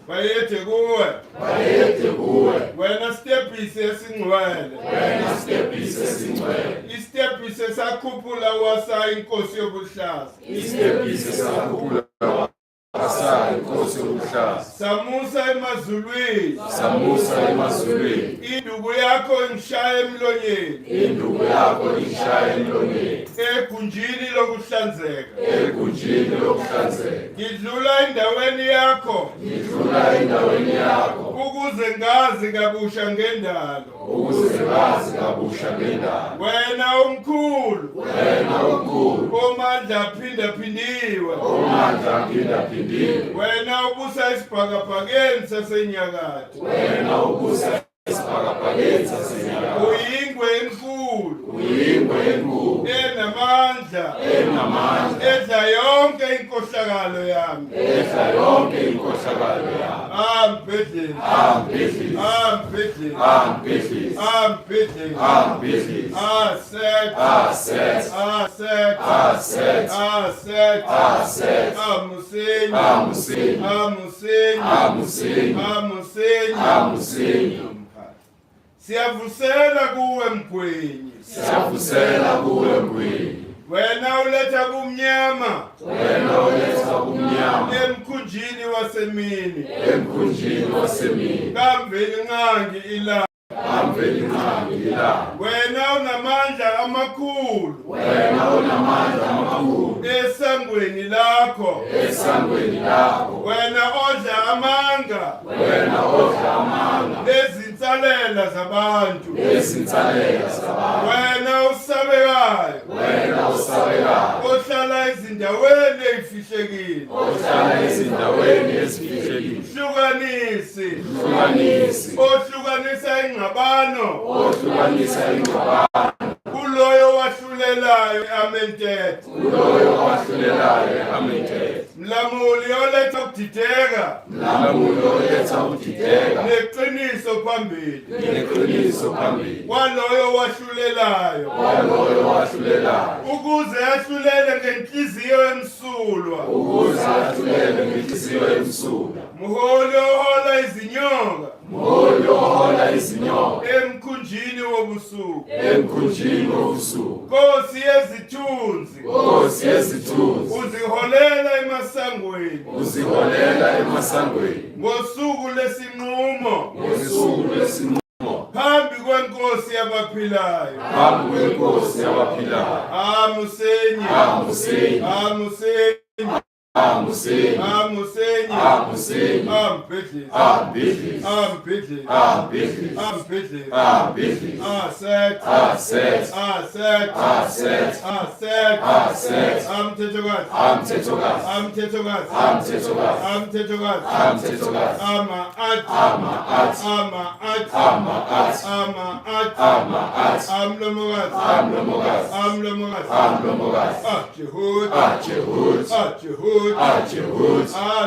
bayethe kuwe wena stepisi esingcwele istepisi sakhuphula wasa inkosi yobuhlaza samusa emazulwini induku yakho ingishaya emlonyeni egunjini lokuhlanzeka ngidlula endaweni yakho ukuze ngazi kabusha ngendalo wena omkhulu omandla aphindaphindiwe wena ubusa esibhakabhakeni sasenyakatho uyingwe enkulu enamandla edla yonke inkohlakalo yami amusenyi siyavusela kuwe mgwenyi wena uletha bumnyama emkhunjini wasemini kamveli nqangi ilanga wena unamandla amakhulu esangweni lakho wena odla amanga lezinsalela zabantu wena usabekayo ohlala ezindaweni ezifihlekile ohlukanisa ingxabano kuloyo wahlulelayo amentetho mlamuli oletha ukudideka neqiniso phambili kwaloyo wahlulelayo ukuze ahlulele ngenhliziyo emsulwa muholi ohola izinyoka emkhunjini wobusuku Nkosi yezithunzi uziholela emasangweni ngosuku lesinqumo phambi kwenkosi yabaphilayo amusenyi Jehud, Atifnud,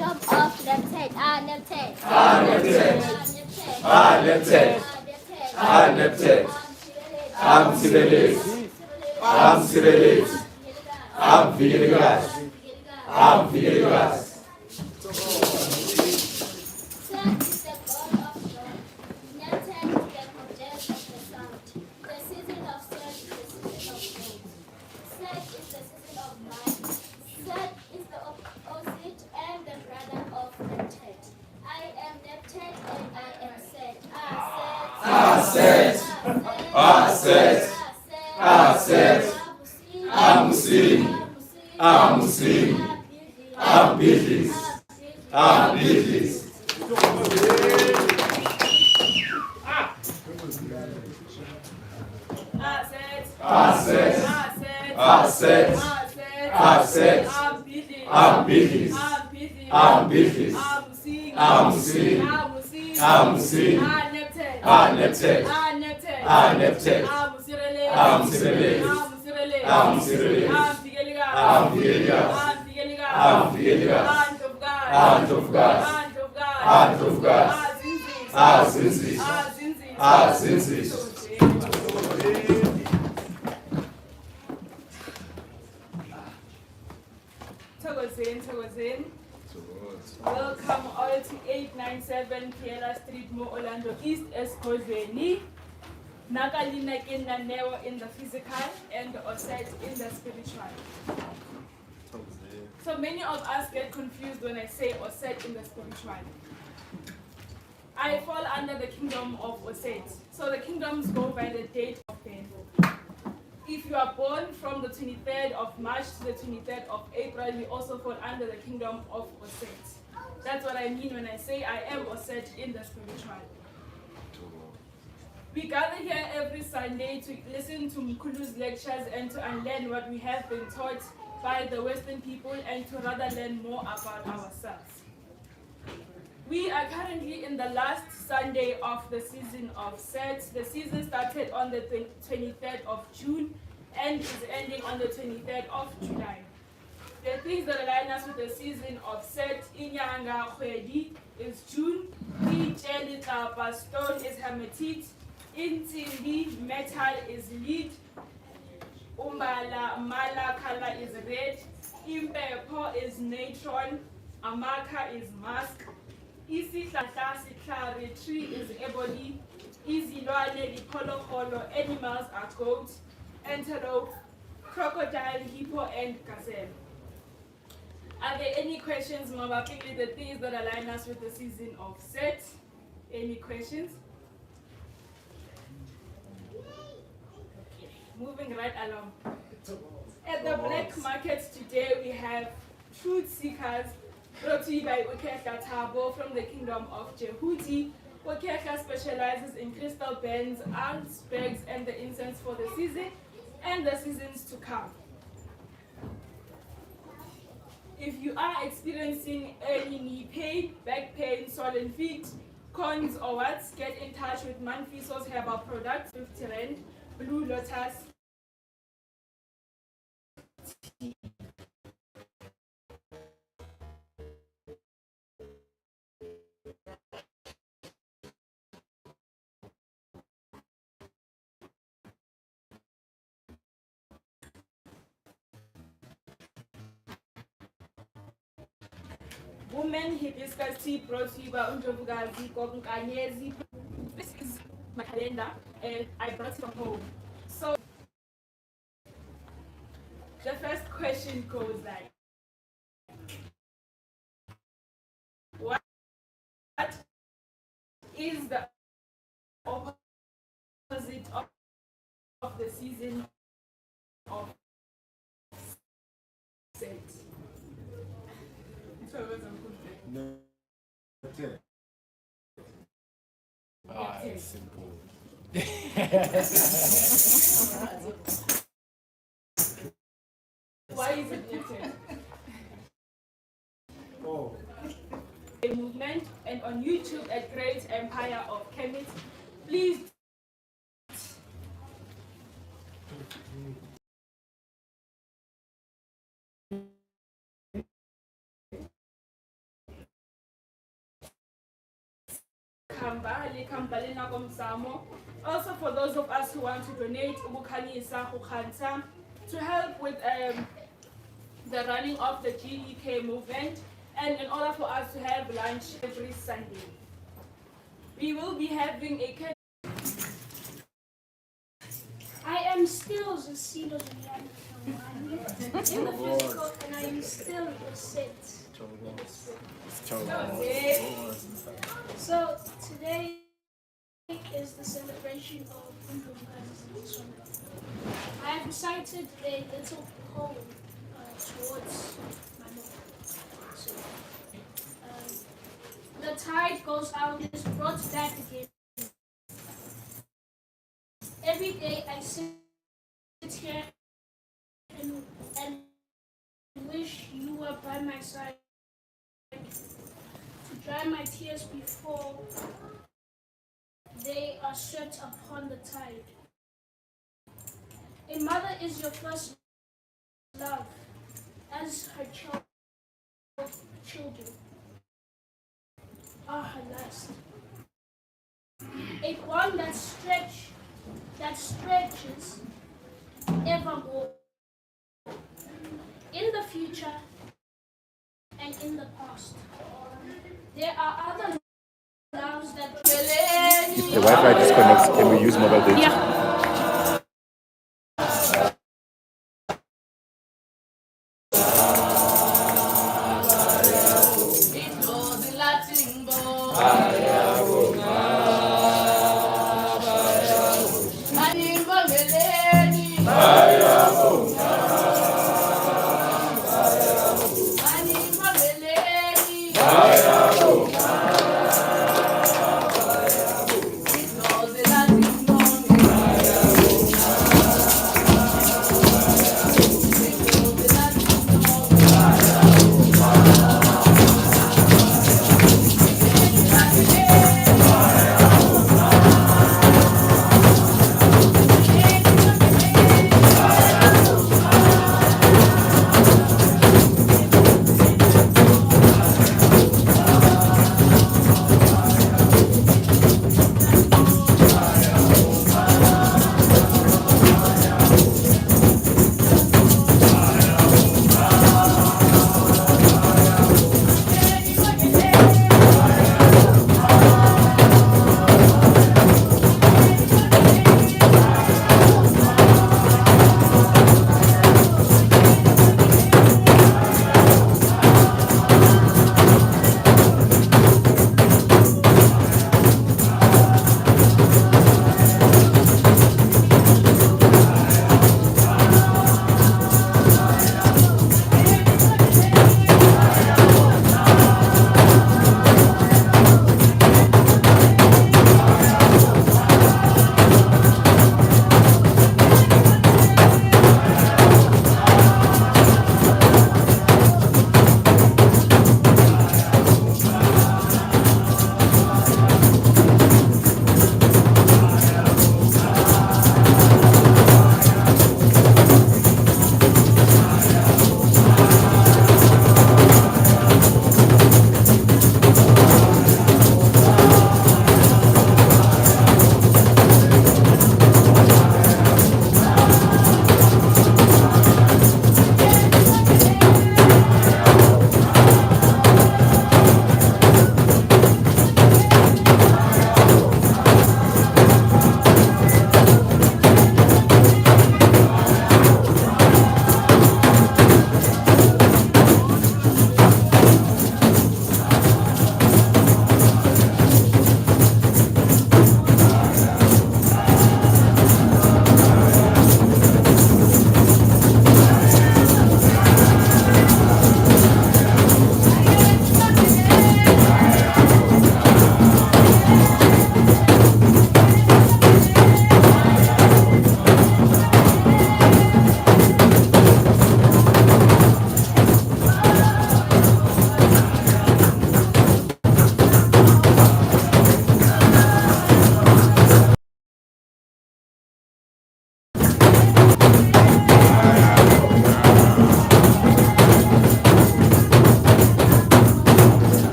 kingdom of Neptet. Neptet. Neptet. Neptet. Neptet. Amsibelezi. Amsibelezi. Amvilikazi. Amvilikazi. Set is the god of joy. Neptet is the goddess of the sound. The season of Set is the season of growth. Set is the season of life. Set is the opposite and the brother of Neptet. I am Neptet and I am Set. Set. Set. Set. Amusim. Amusim. Abidis. Abidis. Asset. Asset. Asset. Abidis. Abidis. Amusim. Amusim. Neptet. Neptet. Amsibelezi. Amsibelezi. Amvilikazi. Amvilikazi. Ndlovukazi. Zindzi. Zindzi. Thokozeni. Welcome all to 897 Piela Street, Mo Orlando East, Eskozweni. Nakalina Kinaneo in the physical and Osset in the spiritual. So many of us get confused when I say Osset in the spiritual. I fall under the kingdom of Osset. So the kingdoms go by the date of birth. If you are born from the 23rd of March to the 23rd of April, you also fall under the kingdom of Osset. That's what I mean when I say I am Osset in the spiritual. We gather here every Sunday to listen to Mkulu's lectures and to unlearn what we have been taught by the Western people and to rather learn more about ourselves. We are currently in the last Sunday of the season of Set. The season started on the 23rd of June and is ending on the 23rd of July. The things that align us with the season of Set, Inyanga Khwedi is June, Ichelitapa stone is Hermetite, Intimbi metal is lead, Umbala Mala color is red, Impepo is natron, Amaka is mask, Isihlahla tree is ebony, Izilwane lipholokolo, animals are goat, antelope, crocodile, hippo, and gazelle. Are there any questions, Mama? Pick the things that align us with the season of Set. Any questions? Moving right along. At the black market today, we have truth seekers brought to you by Ukehla Tabo from the kingdom of Jehuti. Ukehla specializes in crystal bands, alms, bags, and the incense for the season and the seasons to come. If you are experiencing early knee pain, back pain, swollen feet, corns or what, get in touch with Manfiso's herbal products, 50 Rand, Blue Lotus, Women hibiscus tea brought to you by Ndlovukazi. This is my calendar and I brought it from home. So the first question goes like, what is the opposite of the season of Set? It's simple. Why is it different? Oh. A movement and on YouTube at Great Empire of Chemists. Please Also for those of us who want to donate to help with the running of the GEK movement, and in order for us to have lunch every Sunday. We will be having a I am still the seed of the land in the physical, and I am still the seed. So today is the celebration of Ndlovukazi. I have recited a little poem towards my mother. So, the tide goes out is brought back again. Every day I sit here and wish you were by my side to dry my tears before they are swept upon the tide. A mother is your first love, as her children are her last. A bond that stretches evermore in the future and in the past. There are other loves that If the Wi-Fi disconnects, can we use mobile data? Yeah.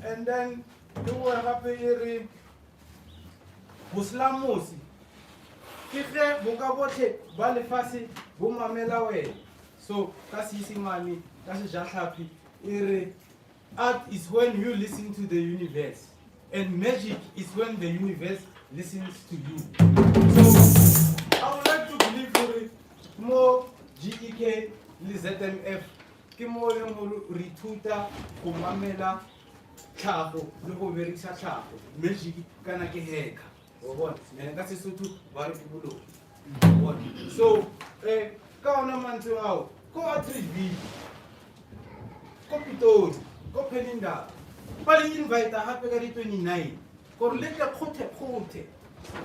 And then you were happy Buslamusi. Kike bukabote balefasi bumamela we. So kasi simani, kasi jahapi. Art is when you listen to the universe, and magic is when the universe listens to you. So I would like to believe more GEK, ZMF, Kimo Rituta, Kumamela, Chapo, Lugo Verixa Chapo, Magic Kanaki Heka. What? And that's so too very people. So, Kauna to out, go at 3B, Copito, go Peninda, Pali invite a happy 29, or let the cote,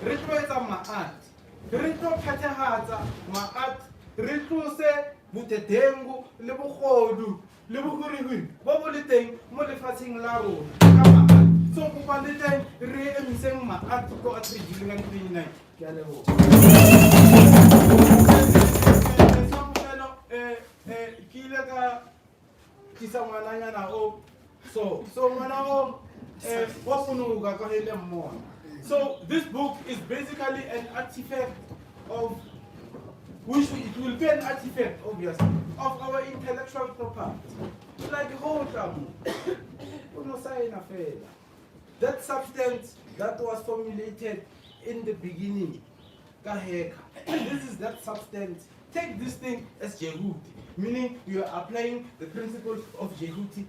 retroit on my aunt, re tlo phethagatsa maat re tlose botetengu le bogodu le bohurihuri bo bo le teng mo lefatsheng la rona ka maat. So kopa le teng re emiseng maat ko a tshedileng ka 29 ke a leboga. Ke ile ka kisa ngwananyana o so ngwana o wa funuka ka hele mmona. So this book is basically an artifact of which it will be an artifact obviously of our intellectual property. Like that substance that was formulated in the beginning. This is that substance. Take this thing as Jehuti, meaning you are applying the principle of Jehuti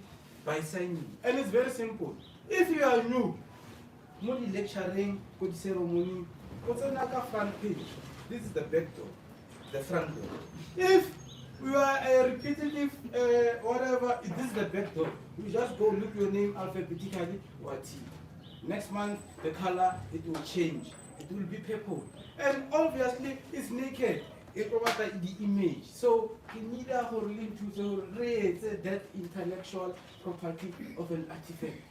by signing. And it's very simple. If you are new, Modi lecturing, good ceremony, what's on the front page? This is the back door, the front door. If you are a repetitive, whatever, this is the back door. You just go look your name alphabetically, what T. Next month, the color, it will change. It will be purple. And obviously, it's naked. It was the image. So, you need a whole link to raise that intellectual property of an artifact.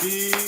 Zindzi.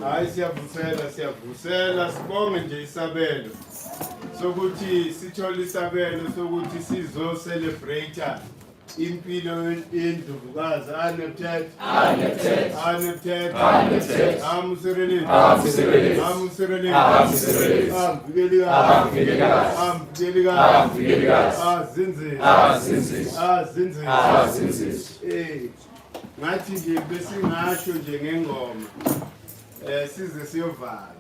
Hayi siyavusela sibonge nje isabelo sokuthi sithole isabelo sokuthi sizo celebrate impilo yeNdlovukazi ngathi nje besingasho nje ngengoma size siyovala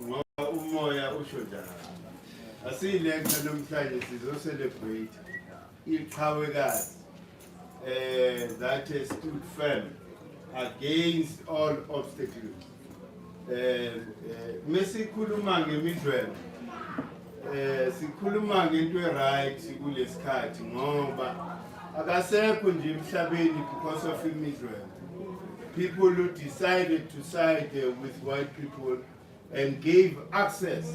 ngoba umoya usho njalo asiyilenza namhlanje sizo celebrate iqhawekazi that stood firm against all obstacles mesikhuluma ngemidlwane sikhuluma ngento right kulesikhathi ngoba akasekho nje emhlabeni because of imidlwane. People who decided to side with white people and gave access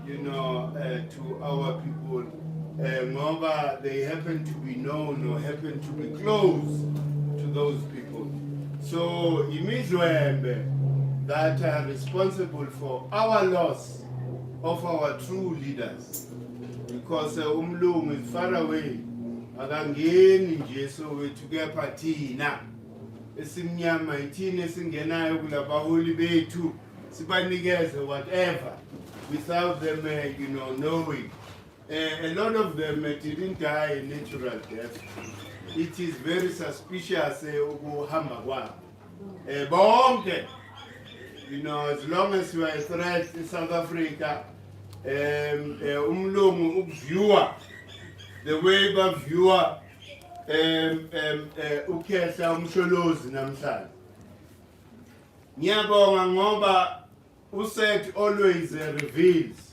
to our people, ngoba they happen to be known or happen to be close to those people. So imidlwembe that are responsible for our loss of our true leaders, because umlungu is far away, akangeni nje sowethu kepha thina esimnyama ithina esingenayo kulabaholi bethu sibanikeze whatever without them knowing. A lot of them didn't die a natural death. It is very suspicious ukuhamba kwabo bonke. As long as you are a threat in South Africa, umlungu ukuviewer the way baviewer ukhehla umsholozi namhlanje. Ngiyabonga ngoba uSet always reveals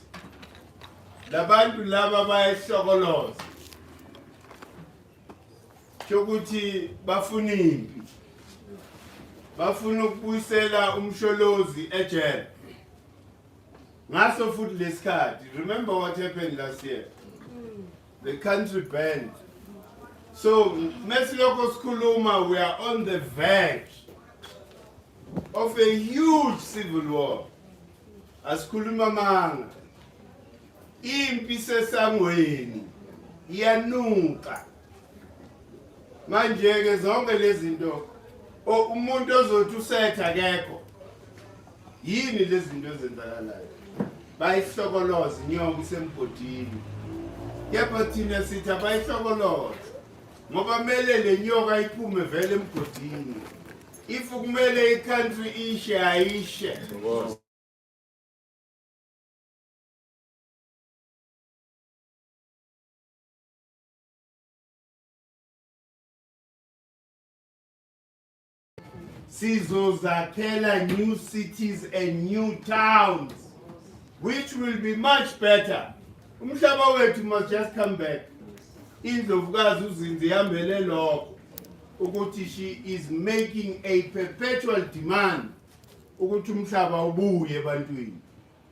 labantu laba bayahlokoloza ukuthi bafuna impi, bafuna ukubuyisela umsholozi ejele. Ngaso futhi lesikhathi, remember what happened last year? The country burned. So mesiloko sikhuluma, we are on the verge of a huge civil war. Asikhuluma manga, impi sesangweni iyanuka manje ke zonke lezi zinto umuntu ozothi usetha akekho. Yini lezi zinto ezenzakalayo? Bayihlokoloza inyoka isemgodini. Kepha thina sithi abayihlokoloza ngoba kumele le nyoka iphume vele emgodini. If kumele i-country ishe ayishe. Sizozakhela new cities and new towns, which will be much better. Umhlaba wethu must just come back. Ndlovukazi uZindzi ihambele lokho ukuthi she is making a perpetual demand ukuthi umhlaba ubuye ebantwini.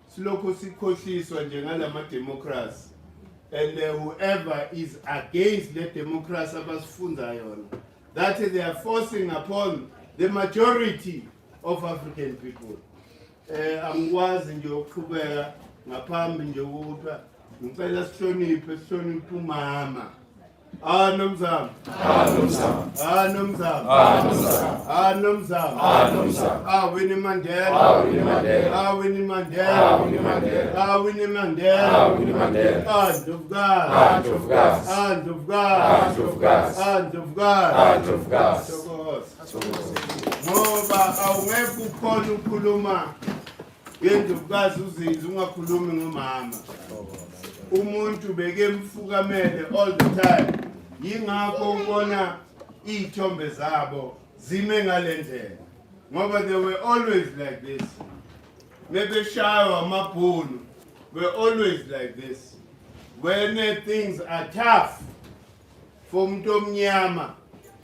Silokho sikhohliswa njengalama democracy, and whoever is against the democracy abasifunda yona, that they are forcing upon the majority of African people. Angikwazi nje ukuqhubeka ngaphambi nje ukuthi ngicela sihloniphe umama. Nomzamo. Nomzamo. Winnie Mandela. Winnie Mandela. Ndlovukazi. Ngoba awungeke ukhona ukukhuluma ngeNdlovukazi uZindzi ungakhulumi ngomama. Umuntu bekemfukamele all the time. Yingakho ubona izithombe zabo zime ngalendlela. Ngoba they were always like this. Maybe shawa amabhunu were always like this. When things are tough for umuntu omnyama,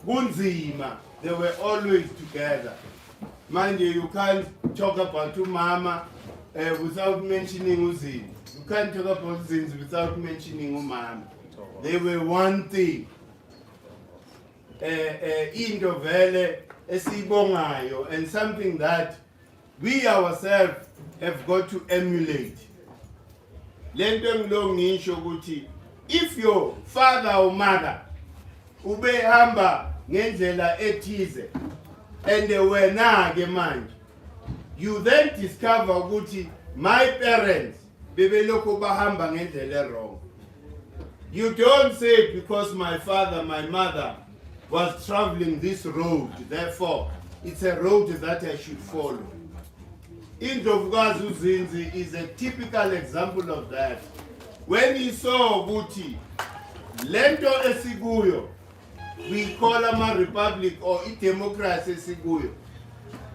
kunzima, they were always together. Manje, you can't talk about umama without mentioning uZindzi. You can't talk about Zindzi without mentioning umama. They were one thing. Into vele esibongayo, and something that we ourselves have got to emulate. Lento ngilo ngisho ukuthi if your father or mother ubehamba ngendlela ethize and wena ke manje, you then discover ukuthi my parents bebelokho bahamba ngendlela wrong. You don't say because my father, my mother was traveling this road, therefore it's a road that I should follow. Ndlovukazi uZindzi is a typical example of that. When he saw ukuthi lento esikuyo, we call ama republic or democracy esikuyo,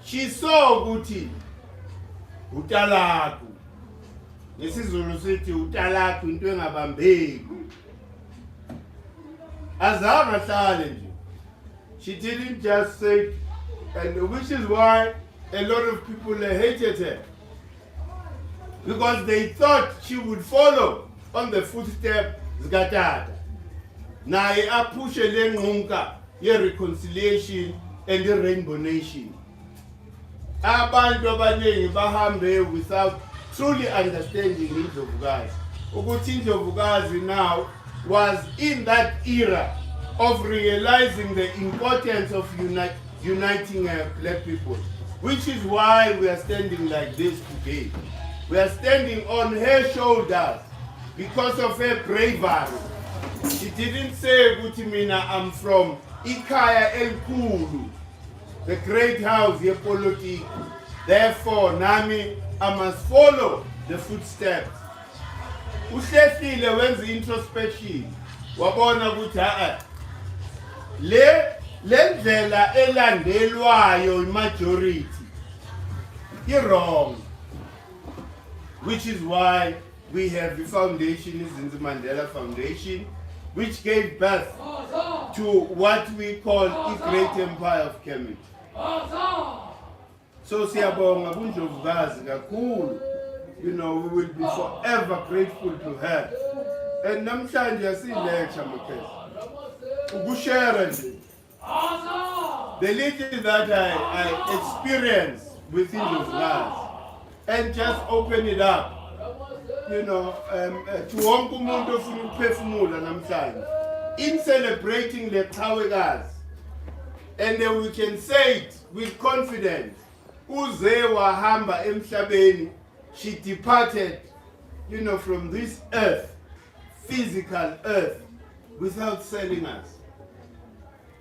she saw ukuthi utalaku, ngesizulu sithi utalaku into engabambeki, azange ahlale nje. She didn't just say, and which is why a lot of people hated her. because they thought she would follow on the footsteps zikatata. Naye apushe le nqumka ye-reconciliation and the Rainbow Nation. Abantu abaningi bahambe without truly understanding Ndlovukazi. Ukuthi Ndlovukazi now was in that era of realizing the importance of uniting black people, which is why we are standing like this today. We are standing on her shoulders because of her bravery. She didn't say, Gutimina, I'm from Ikaya El Kulu, the great house here, politics. Therefore, Nami, I must follow the footsteps. Uhlefile wenza introspection. Wabona ukuthi le ndlela elandelwayo majority wrong. Which is why we have the foundation, Zindzi Mandela Foundation, which gave birth to what we call the Great Empire of Kemet. So siyabonga kuNdlovukazi kakhulu. You know, we will be forever grateful to her. And namhlanje si-lecture mkesi. Ukushare nje. The little that I experienced with Ndlovukazi and just open it up. You know, to wonke umuntu ofuna ukuphefumula namhlanje. In celebrating the Ndlovukazi. And then we can say it with confidence. Uze wahamba emhlabeni. She departed, you know, from this earth, physical earth, without selling us.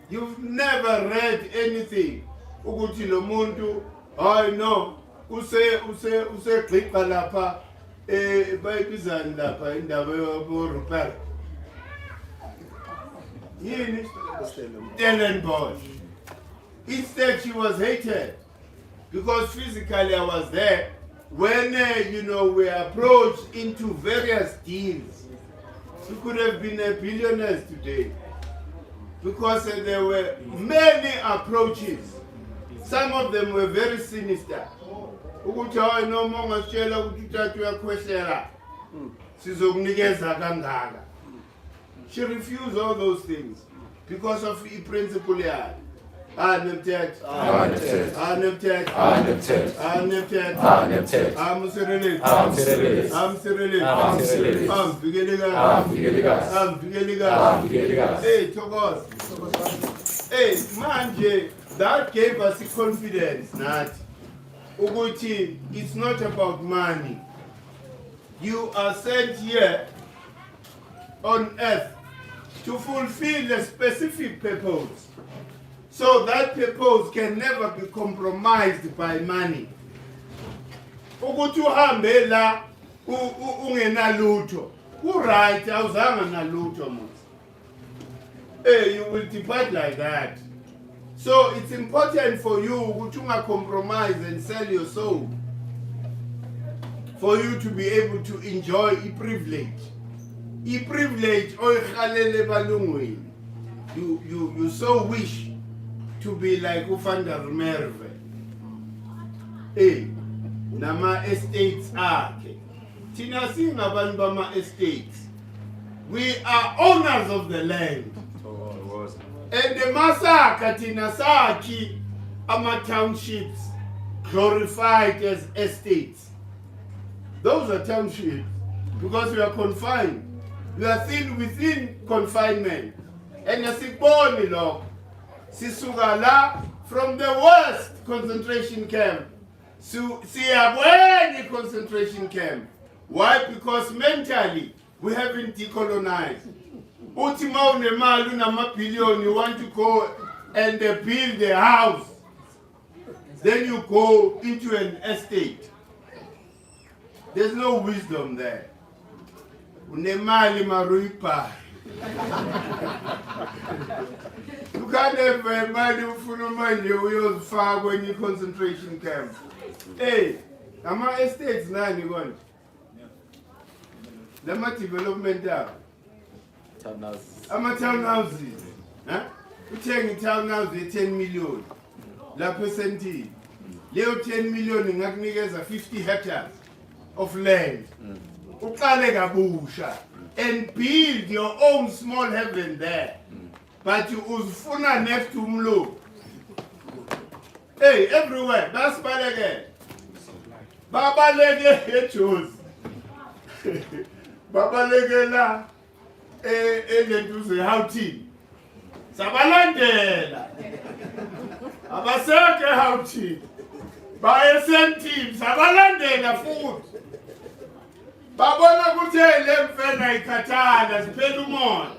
You've never read anything. Ukuthi lo muntu, I know, use gqiqa lapha, bayibizani lapha indaba yoRupert. Yini? Stellenbosch. Instead, she was hated because physically I was there. When, you know, we approached into various deals, we could have been billionaires today because there were many approaches. Some of them were very sinister. She refused all those things because of the principle. Aneptet. I'm Hey, Togos. Hey, manje, that gave us the confidence that Uguti, it's not about money. You are sent here on earth to fulfill a specific purpose. So that purpose can never be compromised by money. Ukuthi uhambe la ungena lutho. Right, awuzanga nalutho mos. Hey, you will depart like that. So it's important for you ukuthi ungacompromise and sell your soul. For you to be able to enjoy a privilege. A privilege oyikhalele balungwini. You so wish to be like Ufanda Merve. Hey, nama estates ake. Tina singa abantu bama estates. We are owners of the land. And the masaka tina saki ama townships glorified as estates. Those are townships because we are confined. We are still within confinement. And yasiboni lo. Sisuka la from the worst concentration camp. Siyabweni concentration camp. Why? Because mentally we haven't decolonized. Uthi mawunemali unamabhillion, you want to go and build a house. Then you go into an estate. There's no wisdom there. Unemali maruipa. You can't have money ufuna manje uyozifaka kwenye concentration camp. Hey, ama estates nani konje? Lama development abo. Ama townhouses. Uthenga townhouse ye 10 million. La percentage. Leyo 10 million ngakunikeza 50 hectares. of land. Uqale kabusha and build your own small heaven there. But you uzfuna next to umlo. Hey, everywhere. That's balege. Babalege echoes. Babalege la elentuze houting. Sabalandela. Abaseke houting. Baye team sabalandela futhi. Babona ukuthi le mfena ikhathala siphela umoya.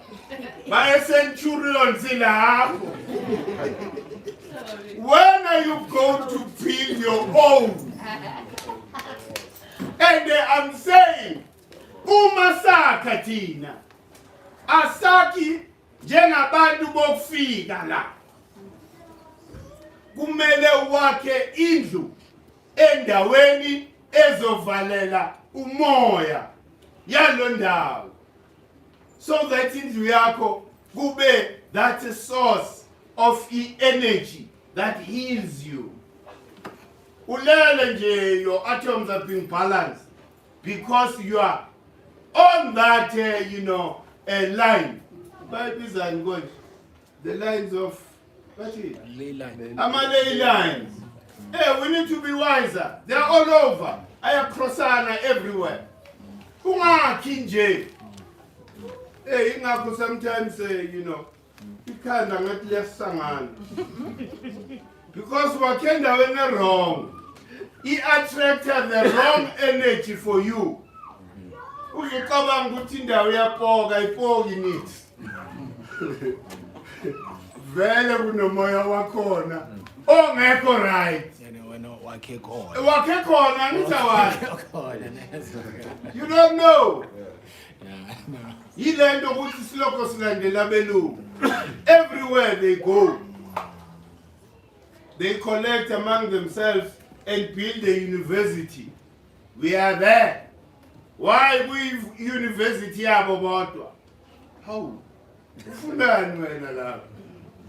Baye centurion silapho. When are you going to build your own? And I'm saying, uma sakha thina asakhi njengabantu bokufika la. Kumele wakhe indlu endaweni ezovalela umoya yalo ndawo, so that indlu yakho kube that source of energy that heals you. Ulele nje, your atoms are being balanced because you are on that line. The lines of what is ley line. Ley lines. Hey, we need to be wiser. They are all over. Ayakrossana everywhere. Ungakhi nje. Hey, ingakho sometimes ikhanda ngathi liyasangana. Because wakenda when wrong. He attracted the wrong energy for you. Uzicabanga ukuthi indawo yapoka ipoka nithi. Vele kunomoya wakhona ongekho right. Wakhe khona ngizawazi. You don't know. Yilento ukuthi siloko silandela belungu. Everywhere they go, they collect among themselves and build a university. We are there. Why we university yabo bodwa? How? Ufundani wena lapha?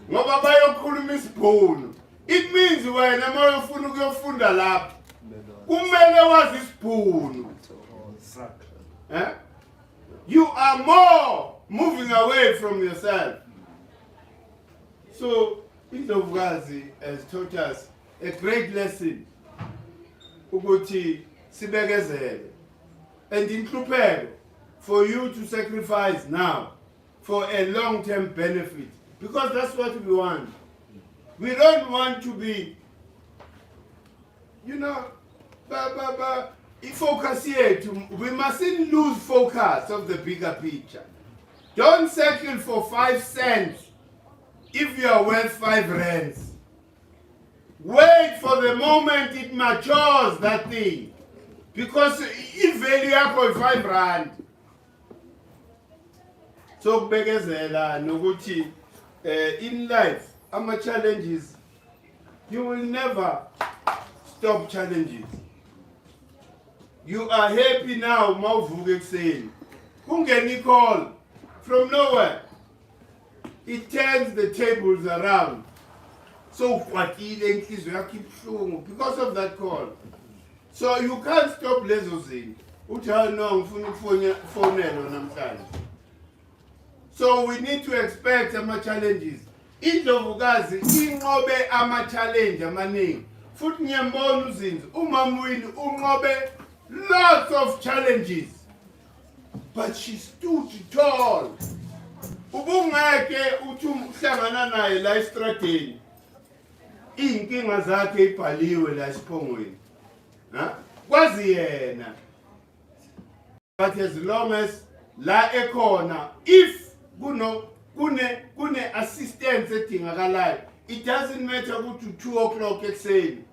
Ngoba bayokhuluma isibhunu. It means wena mayofuna ukuyofunda lapha kumele wazi isibhunu. You are more moving away from yourself. So Ndlovukazi has taught us a great lesson ukuthi sibekezele, and inhlupheko for you to sacrifice now for a long-term benefit, because that's what we want. We don't want to be, focus here. We mustn't lose focus of the bigger picture. Don't settle for 5 cents if you are worth 5 rands. Wait for the moment it matures, that thing. Because if value yakho is 5 rand. So kubekezela nokuthi in life, ama challenges, you will never stop challenges. You are happy now, mawuvuka ekuseni. Kungeni call from nowhere. It turns the tables around. So ukwatile inhliziyo yakho ibuhlungu because of that call. So you can't stop lezo zinto. Uthi no ngifuna ukufonela namhlanje. So we need to expect ama challenges. Ndlovukazi inqobe ama challenge amaningi. Futhi ngiyambona uZindzi umamwini unqobe lots of challenges. But she stood tall. Ubungeke uthi uhlangana naye la estradeni. Inkinga zakhe ibhaliwe la esiphongweni. Kwazi yena. But as long as la ekhona, if kune assistance edingakalayo, it doesn't matter ukuthi 2 o'clock ekuseni.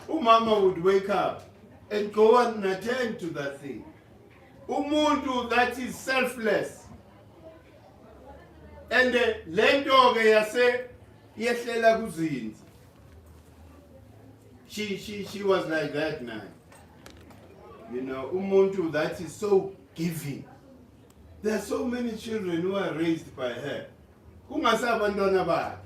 Umama would wake up and go and attend to that thing. Umuntu that is selfless. And lento ke yase yehlela kuZindzi. She was like that now. Umuntu that is so giving. There are so many children who are raised by her. Kungasabantwana bakhe.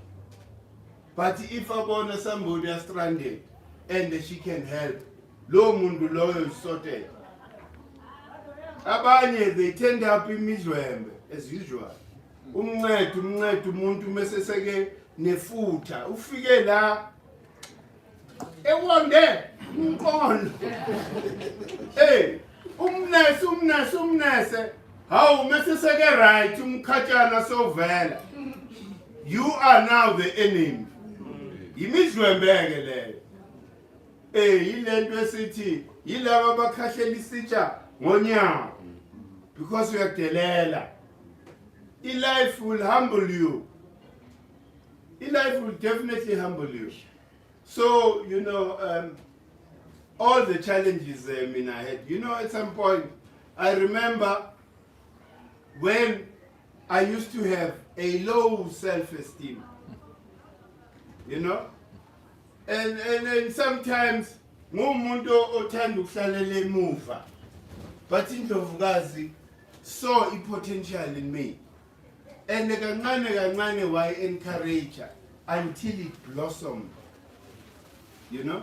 But if abona somebody is stranded and she can help, lo muntu loyo is sorted. abanye they tend up imidlwembe as usual. Umncede umuntu meseseke nefutha ufike la ewonde umqondo. Hey, umnese hawu meseseke right umkhatshana sovela. You are now the enemy. Imidlwembeke leyo. Yilento esithi yilabo abakhahlela isitsha ngonyawo because uyadelela. Life will humble you. Life will definitely humble you. So, you know, all the challenges in our head. You know, at some point, I remember when I used to have a low self-esteem. You know? And sometimes, ngumuntu othanda ukuhlalela emuva. But Ndlovukazi saw a potential in me. And kancane why encourage her until it blossomed. You know?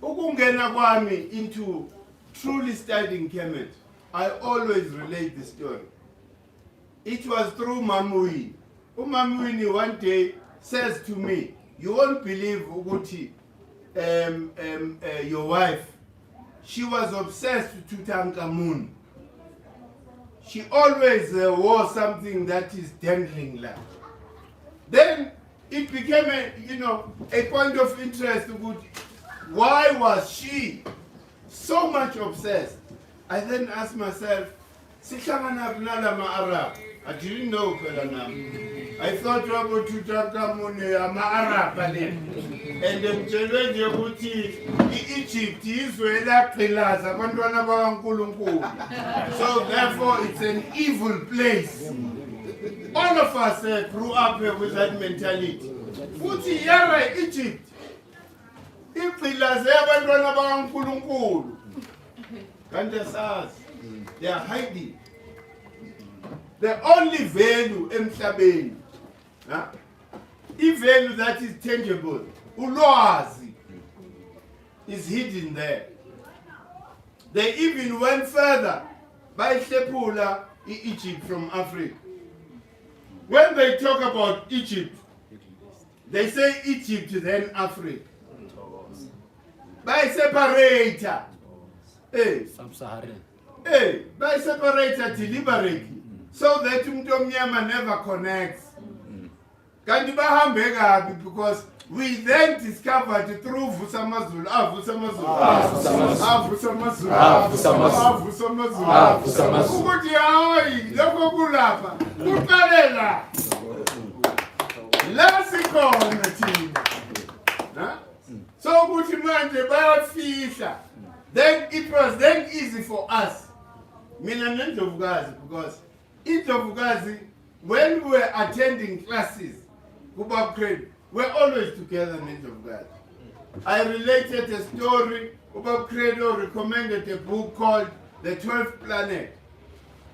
Ukungena kwami into truly studying chemistry, I always relate the story. It was through Mamui. Mamui one day says to me, you won't believe Uguti, your wife, she was obsessed with Tutankhamun. She always wore something that is dangling like. Then it became a point of interest. Why was she so much obsessed? I then asked myself, Arab. I didn't know I thought about Tutankhamun Arab and then Egypt is where so therefore it's an evil place. All of us grew up with that mentality. Egypt. They are hiding. The only value emhlabeni, the value that is tangible, ulwazi, is hidden there. They even went further by Shepula, Egypt from Africa. When they talk about Egypt, they say Egypt then Africa. By separator, by separator deliberately, so that Umtomyama never connects. Because we then discovered through Vusamazul, so then it was then easy for us. Ndlovukazi, because Ndlovukazi, when we were attending classes, we're always together in Ndlovukazi. I related a story. Credo recommended a book called The 12th Planet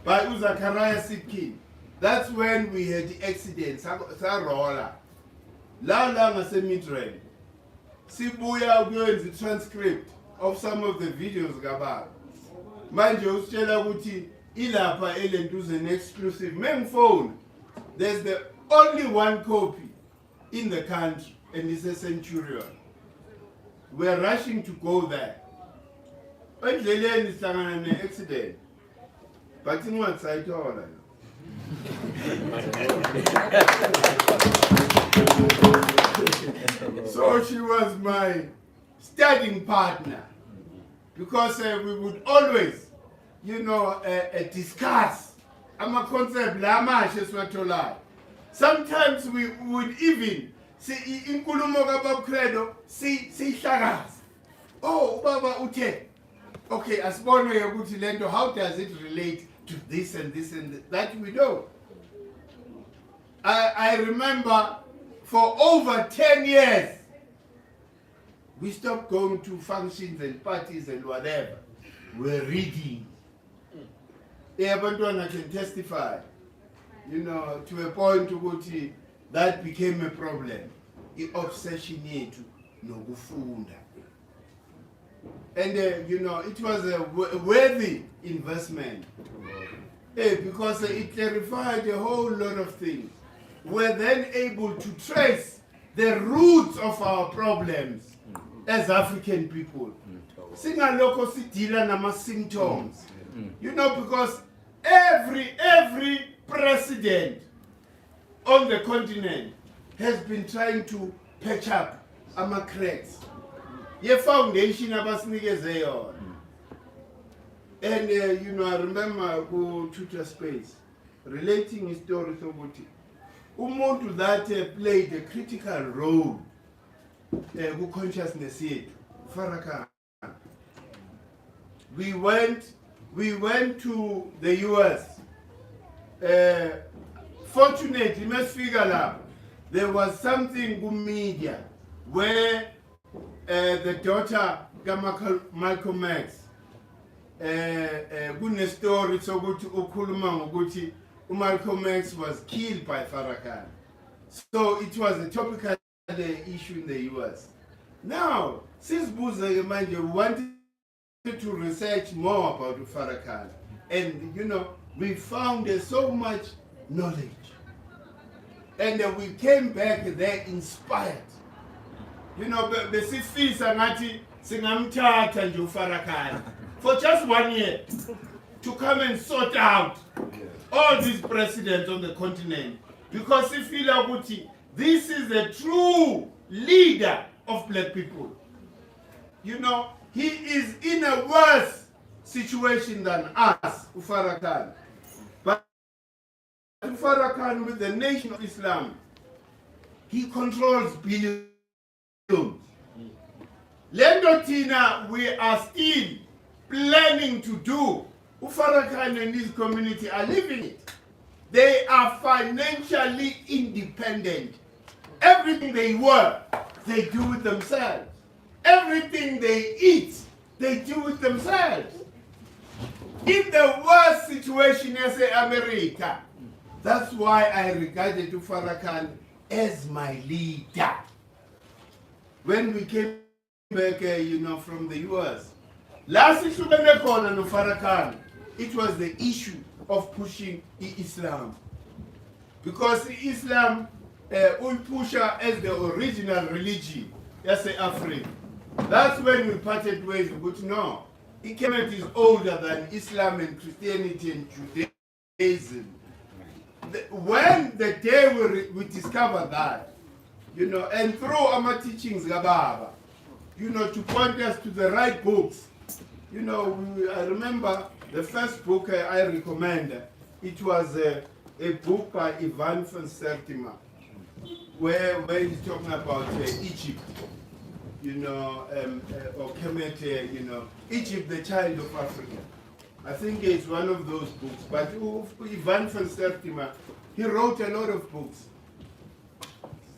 by Uzakariah Sitkin. That's when we had the accident. Sarola. La Midrand. Sibuya the transcript of some of the videos Gabab. Manje usitshela ukuthi ilapha elentuze an exclusive main phone. There's the only one copy in the country, and it's a Centurion. We're rushing to go there. Endleleni sihlangana ne-accident. But incwadi sayithola. So she was my studying partner, because we would always, discuss ama-concept la amasha esiwatholayo. Sometimes we would even see inkulumo kaBaba Credo siyihlakaza. Oh, Baba uthe. Okay, asibone ukuthi lento, how does it relate to this and this and that we do? I remember for over 10 years, we stopped going to functions and parties and whatever. We're reading. Abantwana can testify, to a point ukuthi that became a problem. The obsession yethu nokufunda. And it was a worthy investment. Because it clarified a whole lot of things. We're then able to trace the roots of our problems as African people. Singaloko sidila nama symptoms. Because every president on the continent has been trying to patch up ama cracks. Ye foundation abasinikeze yona. And I remember go Twitter space relating his story sokuthi umuntu that played a critical role ku consciousness yethu Farrakhan. We went to the US. Fortunately, there was something good media where the daughter Malcolm X kune story sokuthi ukhuluma ngokuthi Malcolm X was killed by Farrakhan. So it was a topical issue in the US. Now, since Buza we wanted to research more about Farrakhan, and we found so much knowledge, and we came back there inspired. Besifisa ngathi singamthatha nje uFarrakhan for just 1 year to come and sort out all these presidents on the continent, because he feel ukuthi this is the true leader of black people. He is in a worse situation than us, Farrakhan. But Farrakhan, with the Nation of Islam, he controls billions. Lendotina, we are still planning to do. Farrakhan and his community are living it. They are financially independent. Everything they work, they do it themselves. Everything they eat, they do it themselves. In the worst situation as America, that's why I regarded Farrakhan as my leader. When we came back, from the US, last issue Farrakhan, it was the issue of pushing Islam, because Islam will push as the original religion as Africa. That's when we parted ways. But no, Ikemet is older than Islam and Christianity and Judaism. When the day we discover that, and through our teachings, Gababa, to point us to the right books. I remember the first book I recommend, it was a book by Ivan van Sertima, where he's talking about Egypt. Or Kemet, Egypt, the child of Africa. I think it's one of those books. But Ivan van Sertima, he wrote a lot of books.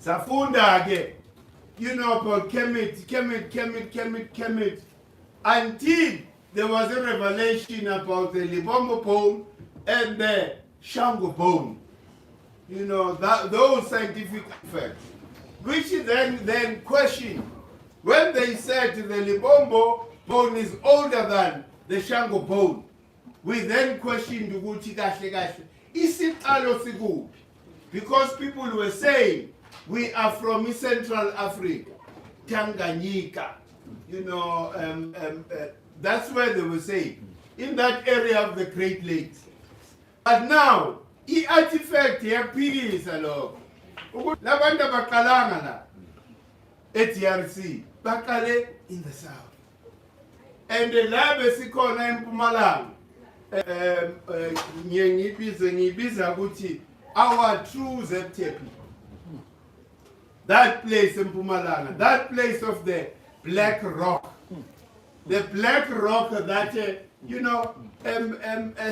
Safunda again, about Kemet, until there was a revelation about the Libombo bone and the Shango bone. Those scientific facts, which then questioned. When they said the Libombo bone is older than the Shango bone, we then questioned ukuthi kahle kahle isiqalo sikuphi, because people were saying we are from Central Africa, Tanganyika, that's where they were saying, in that area of the Great Lakes. But now, i-artifact yaphikisa lokho ukuthi labantu abaqalanga la eDRC baqale in the south, and la besikhona eMpumalanga ngiyibiza ukuthi our true Zeptepi, that place in Mpumalanga, that place of the black rock, the black rock that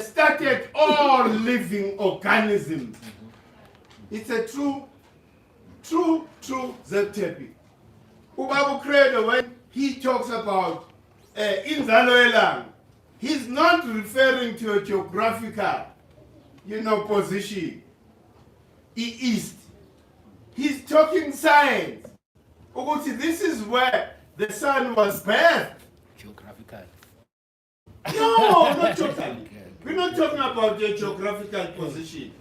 started all living organisms. It's a true Zeptepi. Ubabu Credo, when he talks about inzalo yelang, he's not referring to a geographical, position, east. He's talking science. This is where the sun was birthed. No, not totally. We're not talking about your geographical position.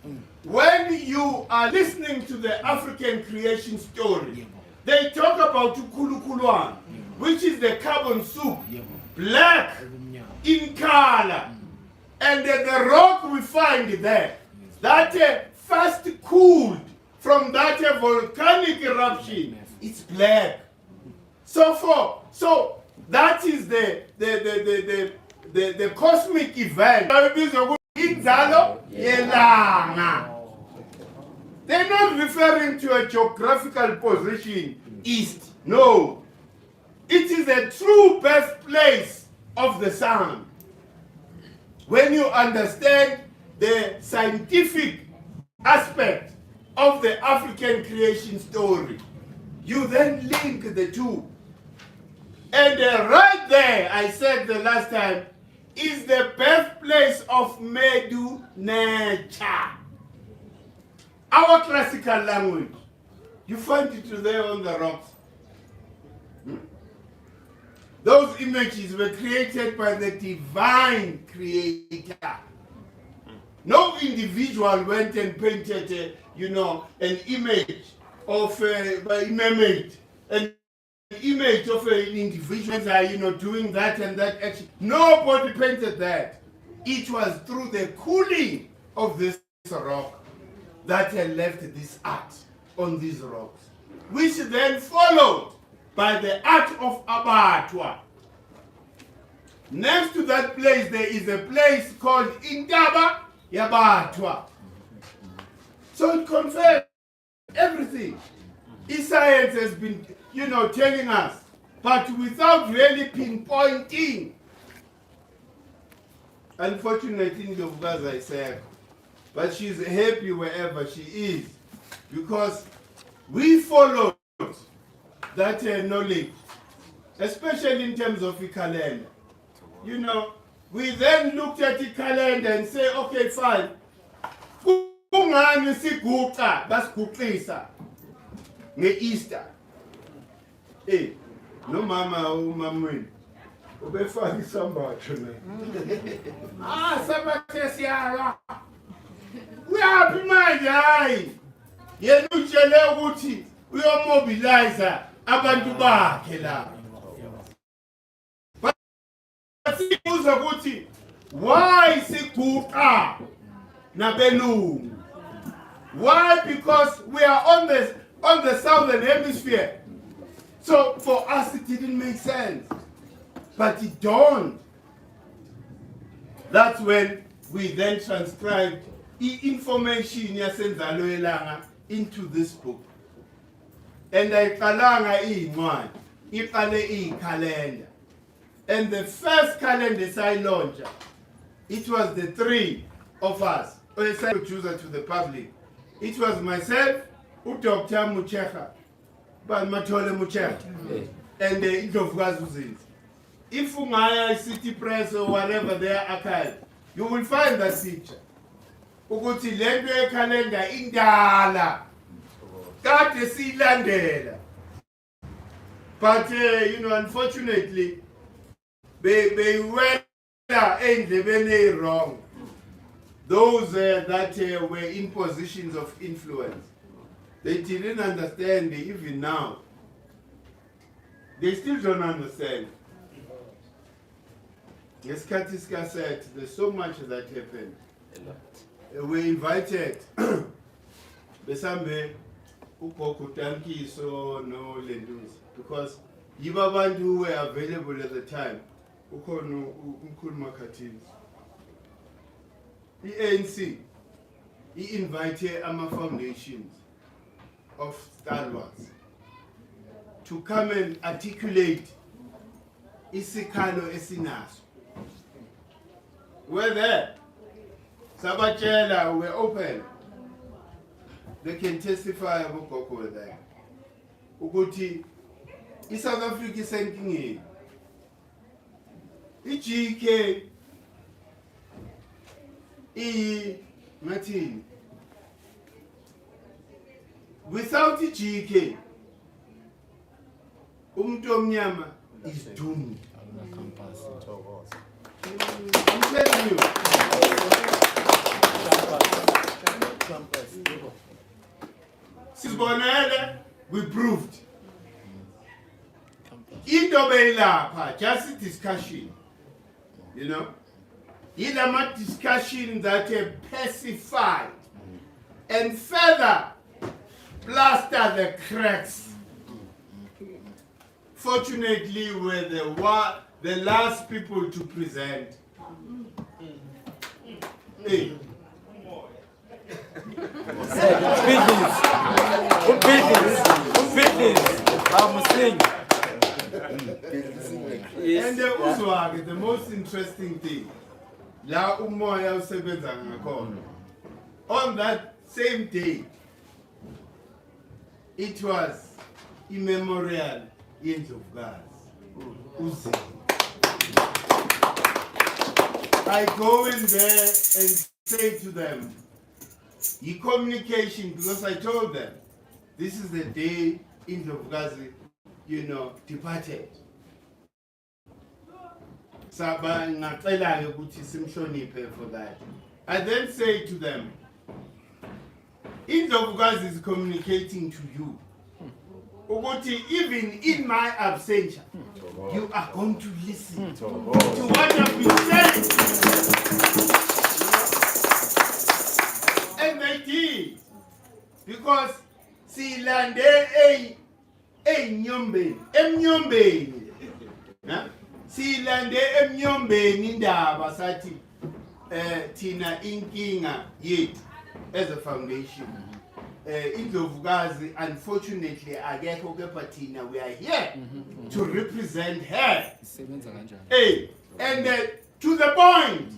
When you are listening to the African creation story, they talk about Ukulukulwan, which is the carbon soup, black in color. And the rock we find there, that first cooled from that volcanic eruption, it's black. So that is the cosmic event. They're not referring to a geographical position, east. No. It is a true birthplace of the sun. When you understand the scientific aspect of the African creation story, you then link the two. And right there, I said the last time, is the birthplace of Medu nature. Our classical language. You find it there on the rocks. Those images were created by the divine creator. No individual went and painted, an image of an image of an individual, doing that and that action. Nobody painted that. It was through the cooling of this rock that had left this art on these rocks, which then followed by the art of Abatwa. Next to that place, there is a place called Indaba Yabatwa. So it confirms everything. Science has been, telling us, but without really pinpointing. Unfortunately, Ndlovukazi I said, but she's happy wherever she is, because we followed that knowledge, especially in terms of the calendar. We then looked at the calendar and say, okay, fine. Kungani siguqa basiguqisa nge-Easter. No mama umamweni ubefaka isambatho na. Sabathe siyala. Uyaphi manje hayi? Yena utshele ukuthi uyomobilize abantu bakhe la. Sibuza ukuthi why siguqa nabelungu? Why? Because we are on the southern hemisphere. So for us it didn't make sense. But it dawned. That's when we then transcribed information yasenzalo yelanga into this book. And ayiqalanga iyincwadi, iqale iyicalendar. And the first calendar I launched, it was the three of us, producer to the public. It was myself, Dr. Muchecha, but Matole Muchecha, and the Ndlovukazi Zindzi. If Ungaya City Press or whatever they are archived, you will find that picture. Ukuthi lento calendar indala. Kade silandela. But unfortunately, they were endlebeni wrong. Those that were in positions of influence, they didn't understand even now. They still don't understand. As Katiska said, there's so much that happened. We invited Besambe, Ukokutanki, so no Lendus, because Yibabandu who were available at the time. The ANC, he invited AMA foundations of stalwarts to come and articulate isikalo esinaso. We're there. Sabachela, we're open. They can testify about Koko there. Uguti, South Africa is thinking GK Martin. Without the GK, Omnyama is doomed. I'm telling you. Sisbonele, we proved. Into beyilapha, just a discussion. You know? Ilama discussion that pacify and further plaster the cracks. Fortunately, we're the last people to present. Hey. And the most interesting thing, la umoya usebenza ngakhona. On that same day, it was a memorial Ndlovukazi. Zindzi. I go in there and say to them, the communication, because I told them, this is the day Ndlovukazi, departed. Saba ngacela ukuthi simhloniphe for that. I then say to them, Ndlovukazi is communicating to you. Ukuthi even in my absence, you are going to listen to what I've been saying. And they did. Because silande emnyombeni. Silande emnyombeni indaba sathi thina inkinga yethu as a foundation. Ndlovukazi, unfortunately, akekho kepha thina we are here to represent her. Hey, and to the point,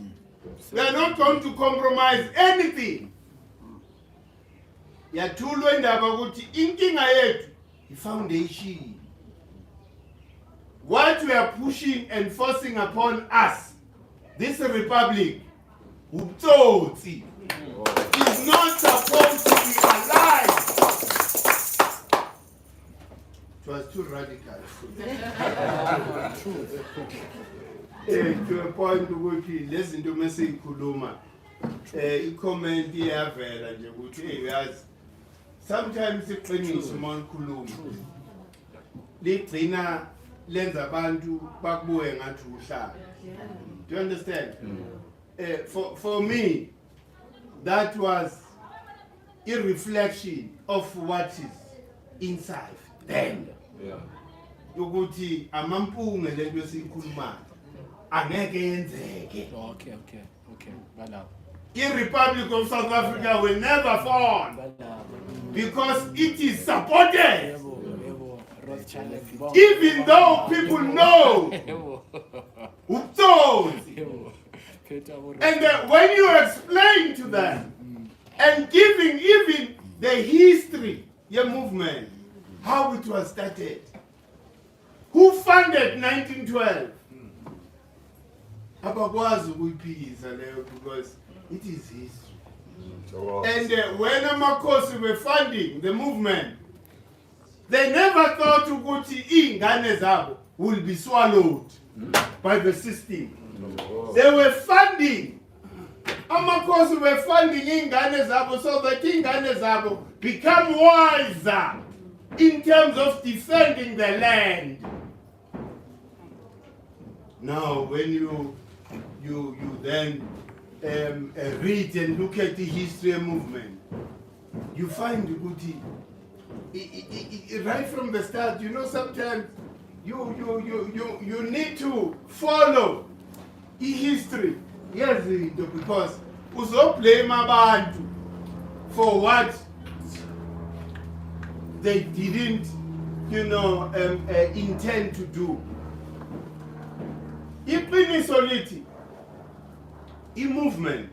we are not going to compromise anything. Yathulwa indaba ukuthi inkinga yethu foundation. What we are pushing and forcing upon us, this republic, ubutsotsi, is not supposed to be alive. It was too radical. To a point ukuthi lezi zinto mase ikhuluma i-comment iyavela nje ukuthi yazi sometimes iqiniso uma ukhuluma ligcina lenza abantu bakubuye ngathi uhlala. Do you understand? For me, that was a reflection of what is inside then. Ukuthi amampunge lento esikhulumayo angeke yenzeke. Okay. Bala. The Republic of South Africa will never fall because it is supported. Even though people know and when you explain to them and giving even the history, your movement, how it was started, who funded 1912, abakwazi ukuyiphikisa leyo because it is history. And when amakhosi were funding the movement, they never thought ukuthi ingane zabo will be swallowed by the system. They were funding. Amakhosi were funding ingane zabo so that ingane zabo become wiser in terms of defending the land. Now, when you then read and look at the history of movement, you find ukuthi right from the start, sometimes you need to follow history. Yes, because uzoblame abantu for what they didn't, intend to do. Iqiniso lithi, movement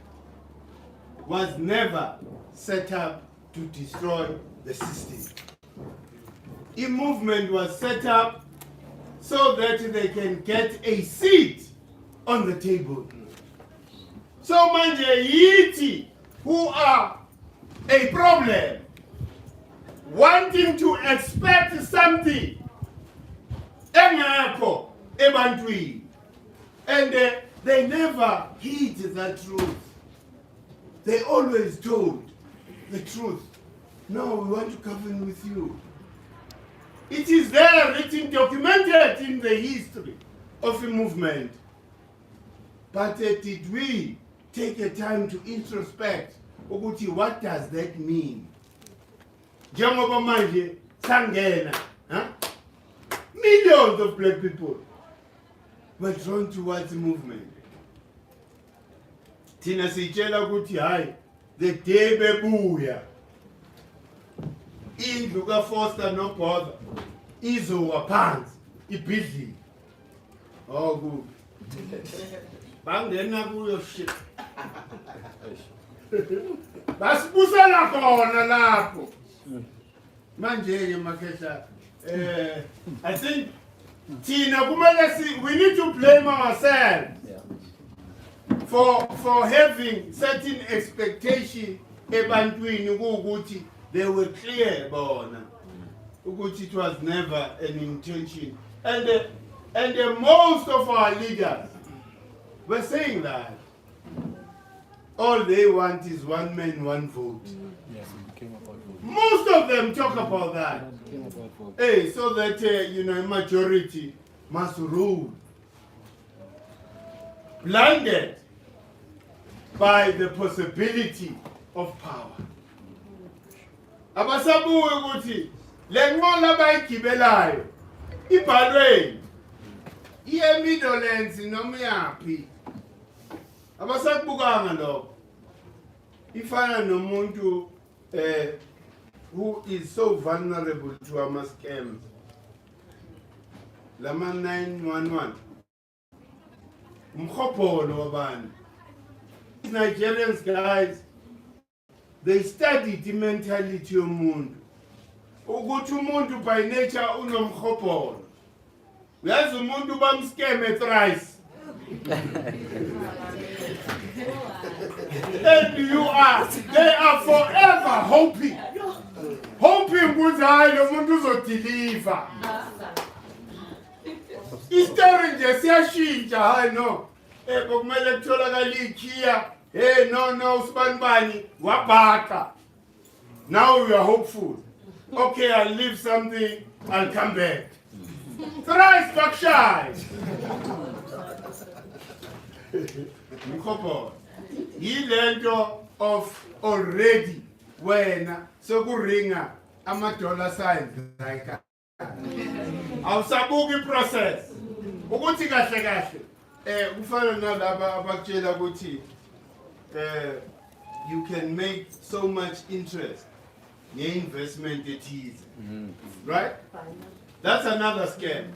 was never set up to destroy the system. A movement was set up so that they can get a seat on the table. So manje yithi who are a problem, wanting to expect something engakho ebantwini, and they never hid the truth. They always told the truth. No, we want to coven with you. It is there written, documented in the history of the movement. But did we take a time to introspect? Ukuthi, what does that mean? Njengoba manje sangena, millions of black people were drawn towards the movement. Thina sitshela ukuthi hayi, the day bebuya indlu kaFoster noBotha izowa phansi ibhidlile. Oh good. Bangena kuyo shit. Basibusela khona lapho. Manje ke makhehla I think thina kumele we need to blame ourselves for having certain expectation ebantwini ukuthi they were clear bona ukuthi it was never an intention, and most of our leaders were saying that all they want is one man, one vote. Yes, it came about vote. Most of them talk about that. It came about vote. Hey, so that a majority must rule, blinded by the possibility of power. Abasabuye ukuthi lenqola abayigibelayo ibhalweni iyeMidlands noma yaphi. Abasakubukanga lokho. Ifana nomuntu who is so vulnerable to ama scams. Lama 911. Umkhopolo wabantu. Nigerians, guys, they study the mentality yomuntu. Ukuthi umuntu by nature unomkhopolo. Uyazi umuntu bamscam thrice. And they are forever hoping ukuthi hayi lo muntu uzodeliver. Istory nje siyashintsha, hayi no. Kumele kutholakala ikhiya. Hey, no, usibanibani wabhaqa. Now we are hopeful. Okay, I'll leave something, I'll come back. Thrice back shy. Mkhopolo. Yilento of already wena sokuringa ama-dollar signs like that. Awusabuki process. Ukuthi kahle kahle kufana nalaba abakutshela ukuthi you can make so much interest nge-investment ethize. Right? That's another scam.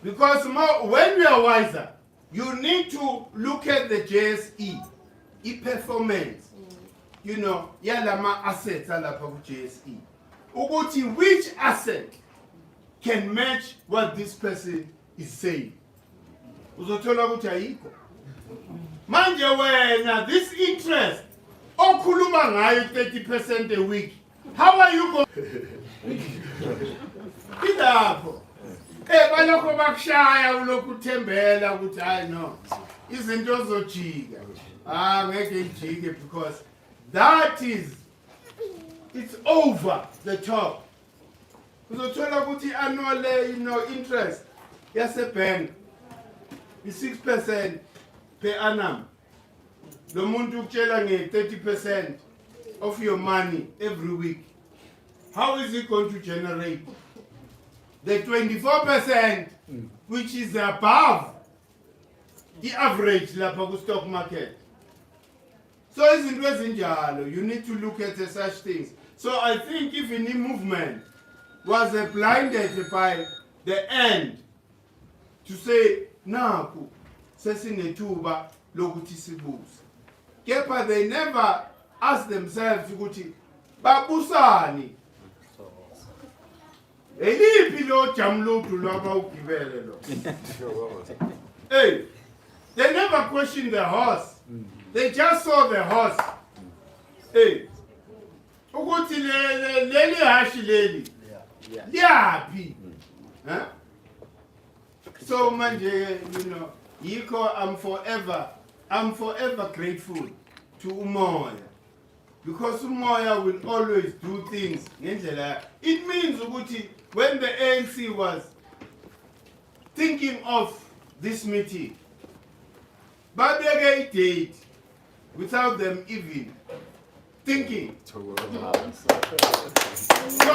Because when we are wiser, you need to look at the JSE, performance, yalama assets alapha ku JSE. Ukuthi which asset can match what this person is saying. Uzothola ukuthi ayikho. Manje wena this interest okhuluma ngayo 30% a week. How are you going? Ilapho. Balokho bakushaya ulokhu uthembela ukuthi hayi no. Izinto zojika. Ngeke ijike because that is it's over the top. Uzothola ukuthi annual interest yasebank is 6% per annum. Lo muntu ukutshela nge 30% of your money every week. How is it going to generate the 24% which is above the average lapha ku stock market? So izinto ezinjalo, you need to look at such things. So I think even the movement was blinded by the end to say naku sesinethuba lokuthi sibuze. Kepha they never ask themselves ukuthi babusani. Eliphi lo jamludu lwaba ugibele lo. Hey, they never questioned the horse. They just saw the horse. Hey, ukuthi leli hashi leli. Yaphi. Huh? So manje, Yiko, I'm forever grateful to Umoya. Because Umoya will always do things. It means ukuthi, when the ANC was thinking of this meeting, babeke date without them even thinking. So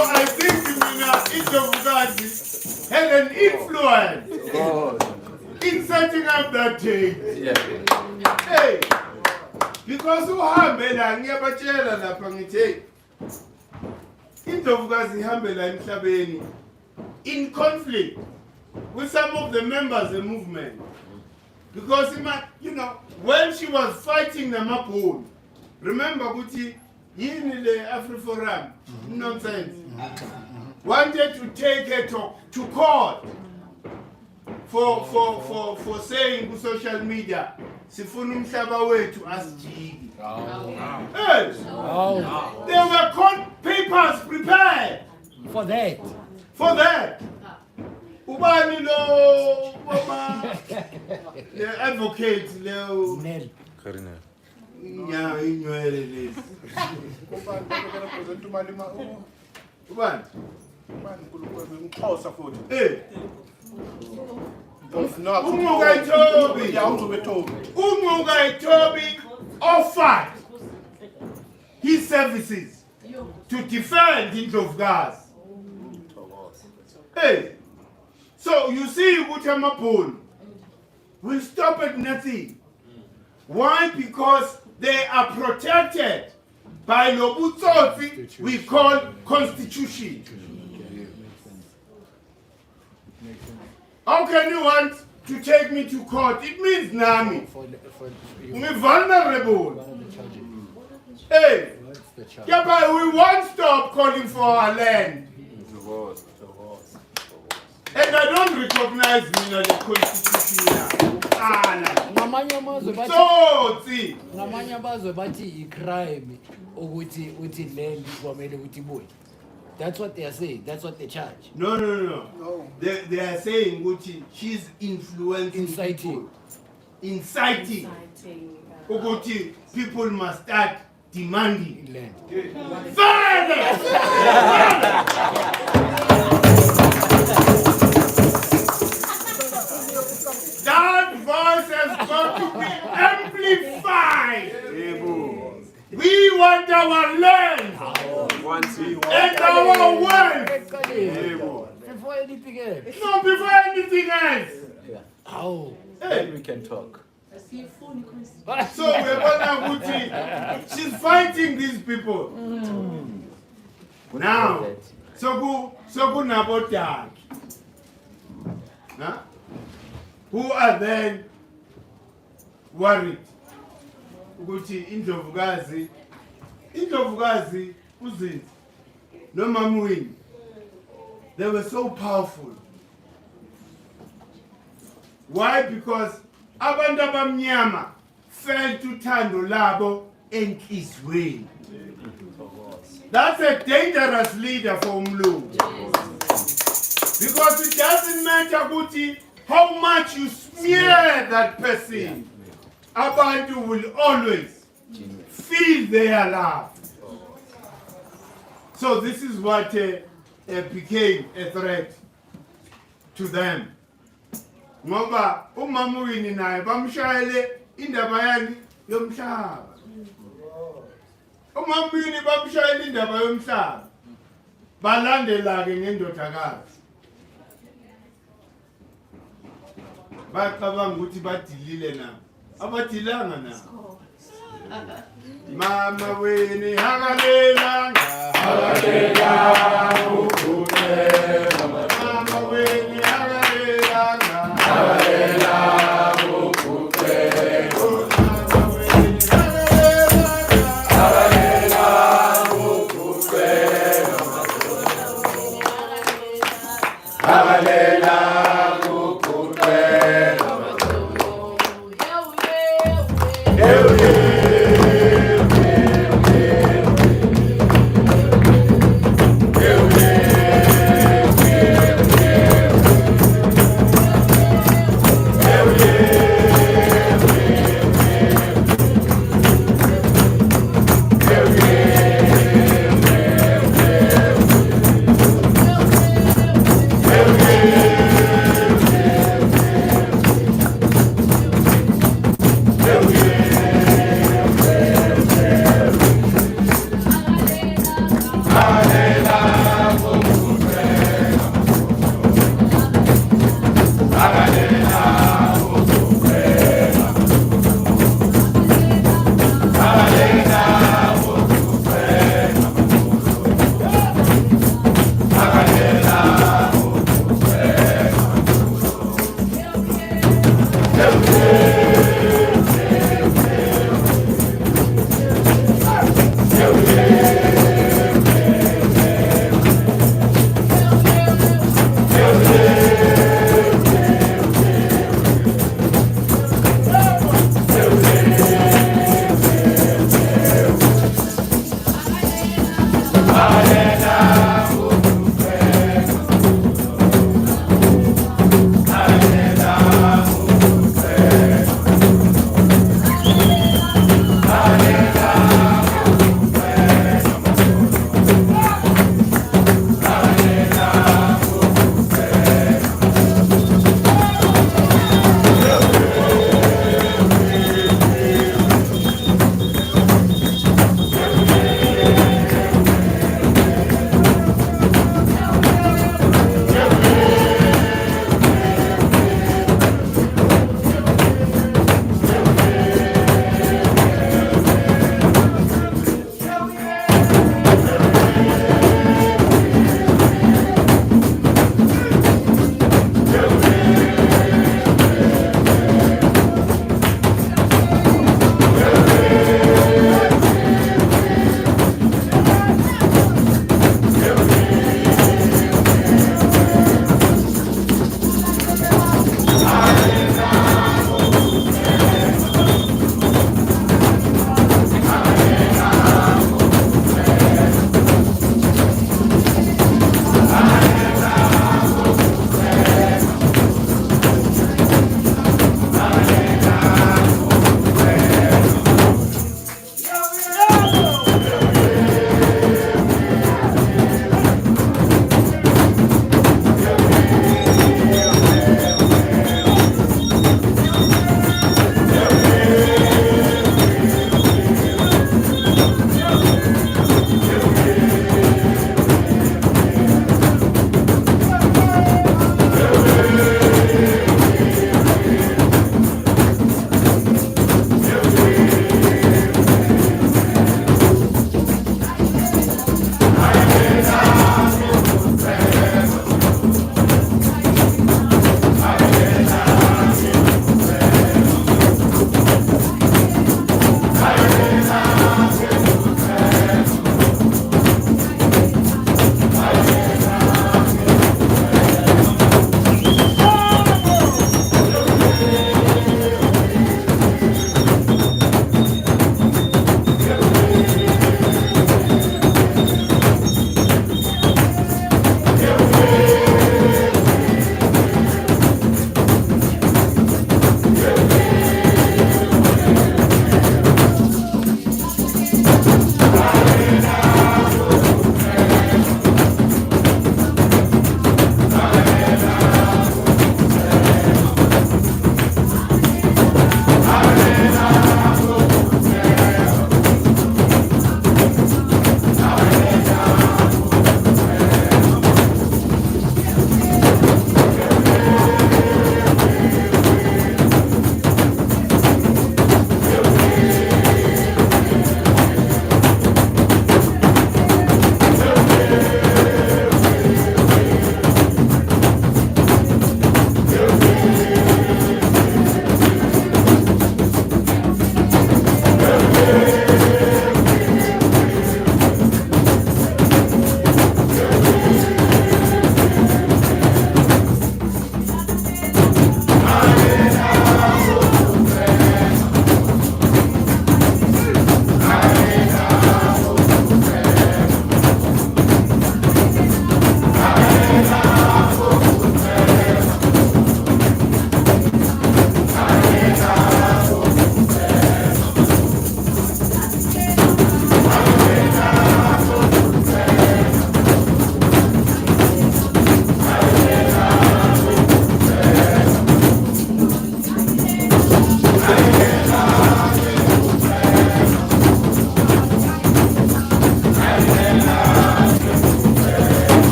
I think Ndlovukazi had an influence in setting up that date. Hey, because uhambe la ngiyabatshela lapha ngithi Ndlovukazi ihambe la emhlabeni in conflict with some of the members of the movement. Because when she was fighting the Mapul, remember Guti, in the AfriForum, nonsense, wanted to take her to court for saying on social media, Sifunu mhlaba wethu asijiki. Yes. There were court papers prepared For that. for that. Ubani lo the advocate lo Nel. yeah inywele lezi. Ubani? Eh. Umugaitobi offered his services to defend Ndlovukazi. Hey. So you see, Utamapul will stop at nothing. Why? Because they are protected by Lobutsotsi we call constitution. How can you want to take me to court? It means Nami. We're vulnerable. Hey, yeah, but we won't stop calling for our land. And I don't recognize the constitution. So, see. That's what they are saying. That's what they charge. No. They are saying Gucci, she's influencing Inciting. people. Inciting. Gucci, people must start demanding Land. That voice has got to be amplified. We want our land and our wealth. Before anything else. No, before anything else. How? Hey. We can talk. So we're gonna Gucci. She's fighting these people. Now, so go Nabotag. Huh? Who are then worried? Gucci Ndlovukazi, Zindzi, no Mamuin. They were so powerful. Why? Because abantu abamnyama fell to Thando labo enhlizweni. That's a dangerous leader for Umlungu. Because it doesn't matter Gucci how much you smear that person. Abantu will always feel their love. So this is what became a threat to them. Ngoba uMamuwini naye bamshayele indaba yani yomhlaba. uMamuwini bamshayela indaba yomhlaba. Balandela ke ngendodakazi. Bacabanga ukuthi badilile na. Abadilanga na. Mama wini hakalelanga. Hakalela ukuthela. Mama wini hakalelanga. Hakalela ukuthela. Mama wini hakalelanga. Hakalela ukuthela. Hakalela ukuthela.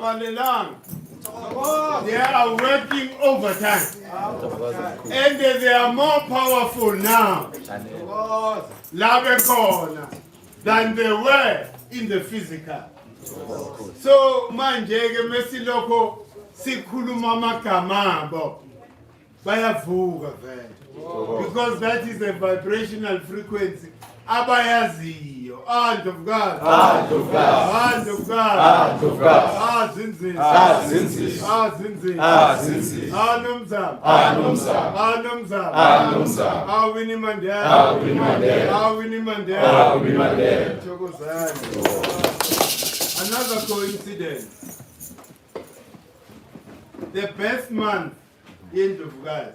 abalelang. They are working overtime. And they are more powerful now than they were in the physical. So manje ke mesiloko sikhuluma amagama abo bayavuka vele. Because that is a vibrational frequency. Abayaziyo. Ndlovukazi. Zindzi. Nomzamo. Winnie Mandela. Thokozani. Another coincidence. The best month in Ndlovukazi,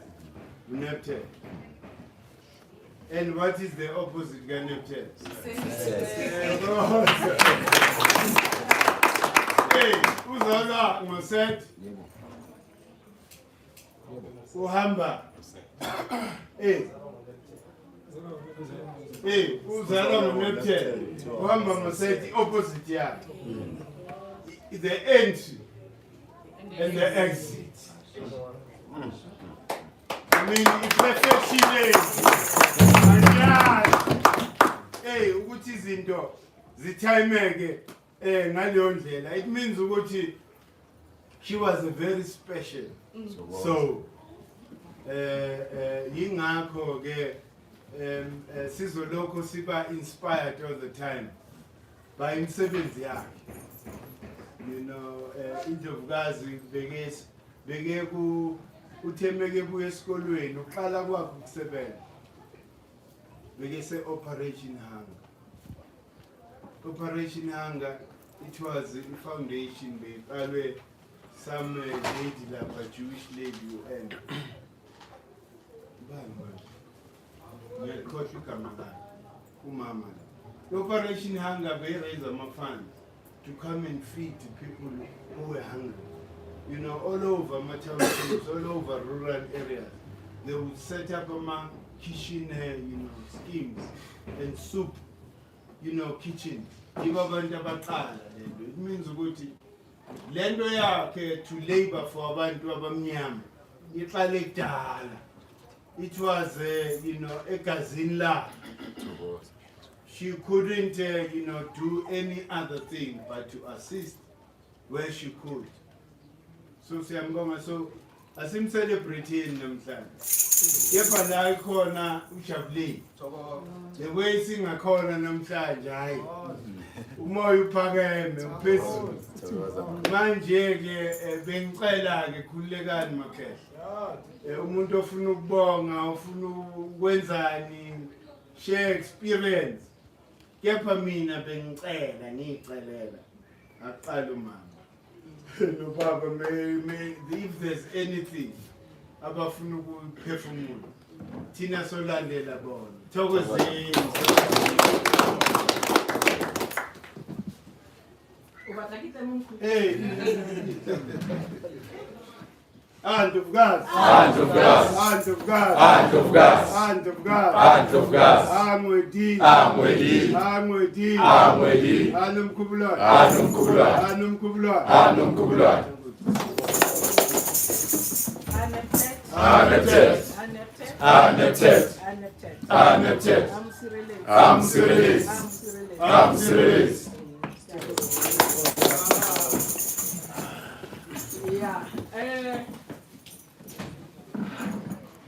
Neptune. And what is the opposite of Neptune? Hey, uzalwa ngoset. Uhamba. Hey, uzalwa ngoNeptune. Uhamba ngoset opposite yakhe. The entry and the exit. I mean, perfection. Hey, ukuthi izinto zithayimeke ngaleyo ndlela. It means ukuthi she was very special. So yingakho ke sizoloko siba inspired all the time by imisebenzi yakhe. You know, Ndlovukazi beke ku uthemeke buye esikolweni uqala kwakhe ukusebenza. Beke se Operation Hunger, it was a foundation beqalwe some lady lapha, Jewish lady and umama. Operation Hunger they raise funds to come and feed people who were hungry. You know, all over townships, all over rural areas, they would set up a kitchen, schemes and soup, kitchen. It means lendo yakhe to labor for abantu abamnyama. It was, egazini lakhe. She couldn't, do any other thing but to assist where she could. So siyambonga, so asimcelebrating namhlanje. Kepha la ikhona ujabulile. The way singakhona namhlanje hayi. Umoya uphakeme uphezulu. Manje ke bengicela ke khulekani makhehla. Umuntu ofuna ukubonga, ofuna ukwenzani, share experience. Kepha mina bengicela ngicelela. Aqala umama. No Baba, may if there's anything abafuna ukuphefumula thina solandela bona. Thokozeni. Hey. Ndlovukazi.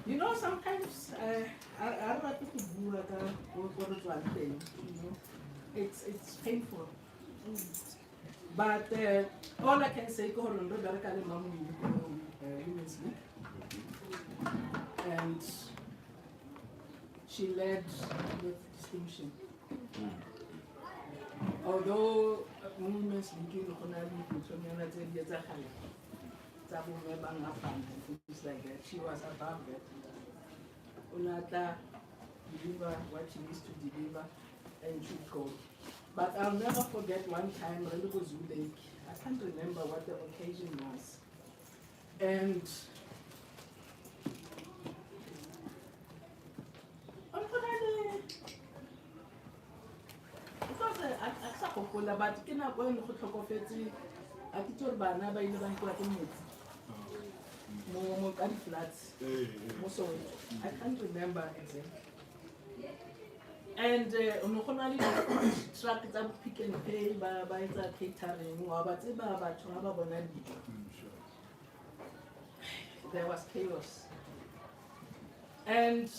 You know, sometimes I like to do it's painful. But all I can say is and she led with distinction. Although movements things like that, she was above that. Unata deliver what she needs to deliver and should go. But I'll never forget one time when it was Lake. I can't remember what the occasion was. And because I but Akitor bana ba ile ba nkuwa ke metsi. Mo ka di flats. Mo so I can't remember exactly. And unokhona le truck tsa pick and pay ba etsa catering wa ba tseba batho ba bona dijo. There was chaos. And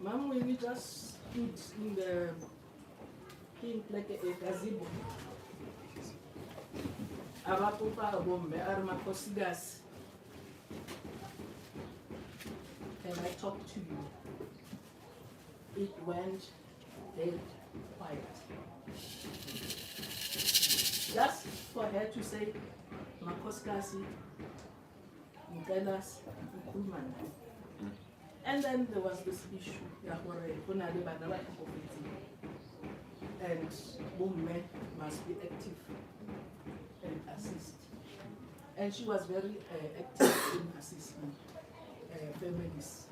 Mom, we just stood in the pink like a gazebo. Abapupa bombe armakosigas. Can I talk to you? It went dead quiet. Just for her to say, Makoskasi, Nkelas, Nkulman. And then there was this issue, and women must be active and assist. And she was very active in assisting families.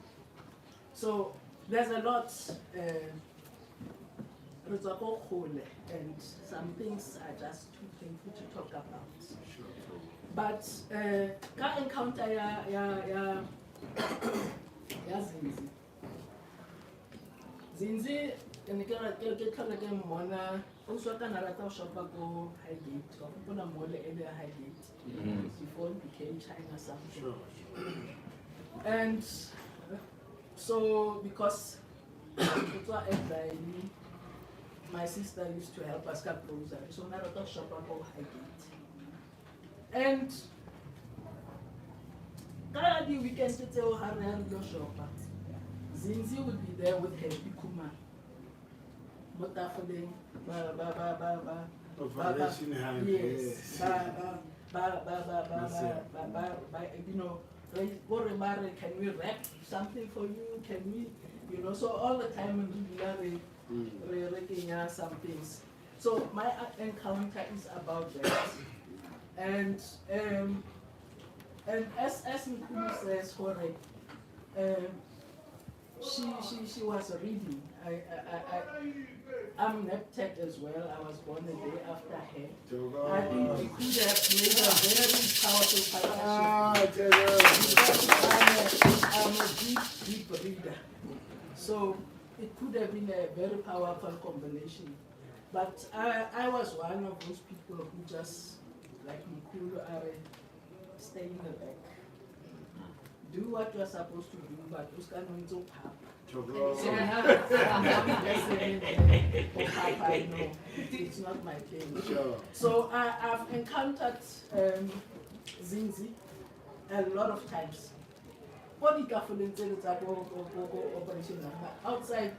So there's a lot, and some things are just too painful to talk about. But ka encounter ya Zindzi. Zindzi, ke tlhola ke mmona o swa ka na rata go shopa go Highgate go bona mole e le Highgate before it became China something. And so because it was my sister used to help us cut groceries, so na rata shop go Highgate. And Kaya the weekend to tell her no shopper. Zindzi would be there with her bikuma. Motafode, yes, you know, can we wrap something for you? Can we, you know, so all the time we are some things. So my encounter is about that. And as Nkulu says, she was reading. I'm neptech as well. I was born a day after her. I think we could have made a very powerful partnership. I'm a deep reader. So it could have been a very powerful combination. But I was one of those people who just, like Nkulu, stay in the back. Do what you're supposed to do, but you can't do pap. So now I know it's not my thing. So I've encountered Zindzi a lot of times. Outside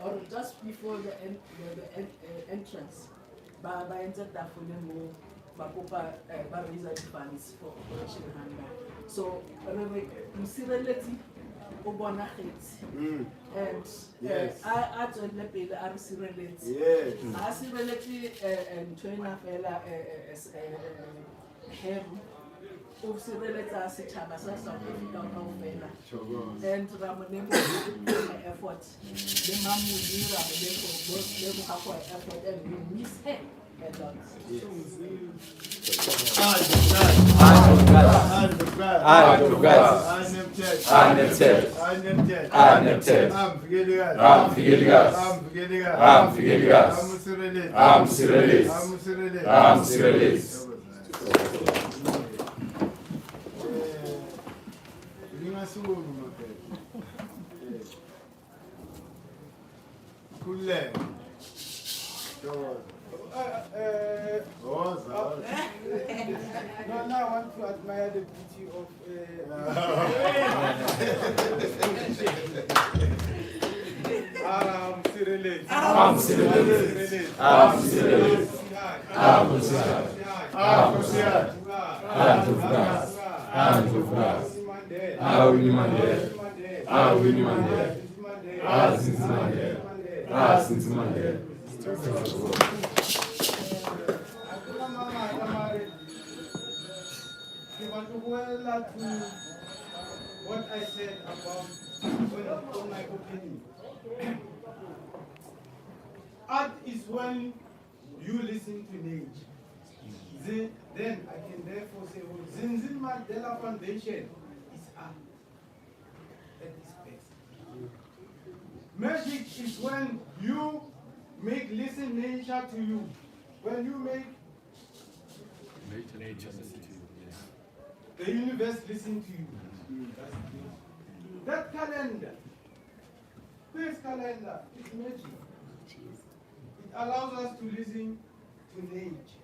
or just before the entrance, by entered that Bakopa Bariza funds for Operation Hunger. So, Musireleti Obona hits. And I joined the pay the Arsireleti. Yes. Arsireleti and Twena Fella Heru. Usireleta Sichabasa South Africa Fella. And Ramonemo effort. The Mamu Yura, the Mukako effort, and we miss him. No, I want to admire the beauty of what I said about my opinion. Art is when you listen to nature. then I can therefore say, oh, Zindzi Mandela Foundation is art at its best. Magic is when you make listen nature to you. When you make Nature listen to you. Yes. the universe listen to you. That's it. That calendar, this calendar is magic. It allows us to listen to nature.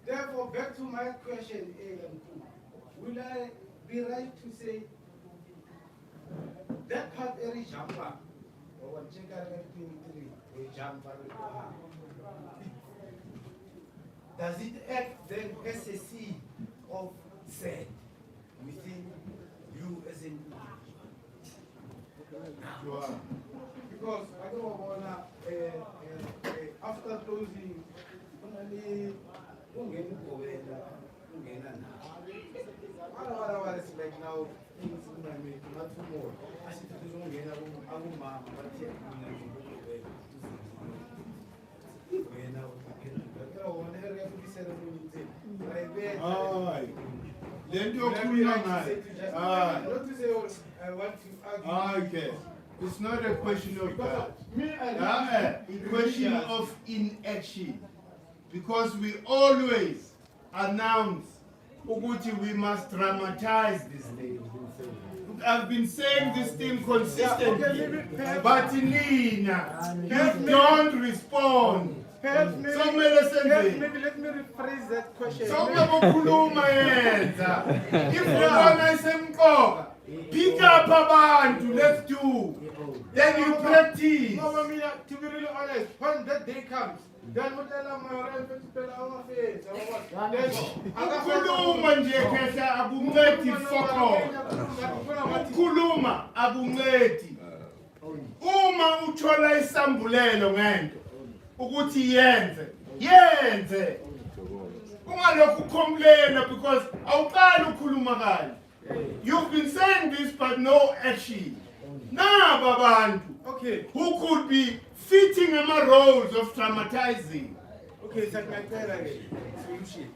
Therefore, back to my question, A and 2. Will I be right to say that part area jumper, or what check out 23, a jumper, does it act then as a seed of said within you as an individual? Because I don't want to, after closing, only it's like now things in my make not more. I said to the mama, but yet not to say I want to argue. Okay. It's not a question of that. Me, A question of inaction. Because we always announce ukuthi we must dramatize this thing. I've been saying this thing consistently, but Nina, you don't respond. Perhaps maybe, So maybe let me rephrase that question. So kukhuluma yenza. If ubona isemqoka, pick up abantu, let's do. Then you practice. No, to be really honest, when that day comes, then what tell my friend to tell our face or what? Ukukhuluma nje khetha akuncedi foko. Ukukhuluma akuncedi. Uma uthola isambulelo ngento ukuthi yenze. Ungalokhu complain because awuqala ukukhuluma kanje. You've been saying this but no action. Now, Babantu, okay, who could be fitting ama roles of traumatizing? Okay, it's like my solution.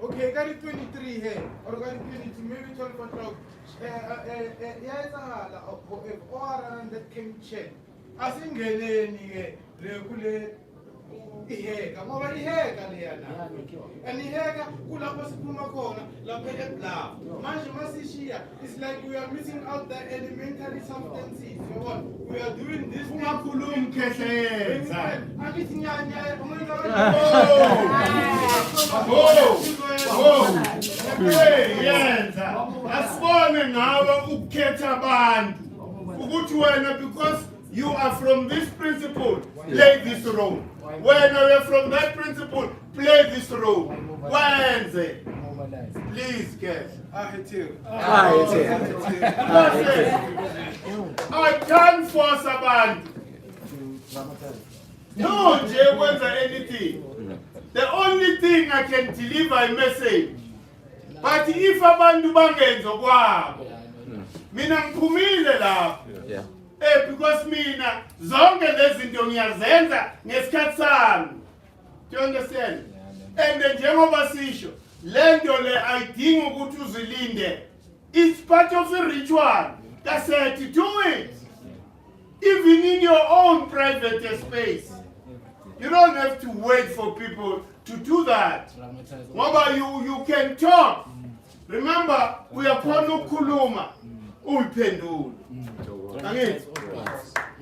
Okay, got it 23 here, or got it 22, maybe 12 o'clock. Or that came check. I think iheka ngoba iheka leyana and iheka kulapho siphuma khona lapha eblab manje masishiya it's like we are missing out the elementary substances, you know what we are doing this ungakhulumi khehle yenza angithi nyanya umuntu yenza asibone ngawe ukukhetha abantu ukuthi wena because you are from this principle, play this role. When you are from that principle, play this role. Wenze. Please, guys. I can't force a band. No, Jay wants anything. The only thing I can deliver a message. But if a bandu bangenzo kwabo, mina ngiphumile lapho. Because mina zonke lezi zinto ngiyazenza ngesikhathi sami. Do you understand? And njengoba sisho, lento le ayidingi ukuthi uzilinde. It's part of the ritual. That's it. Do it. Even in your own private space. You don't have to wait for people to do that. Ngoba you can talk. Remember, we are khona uyiphendula.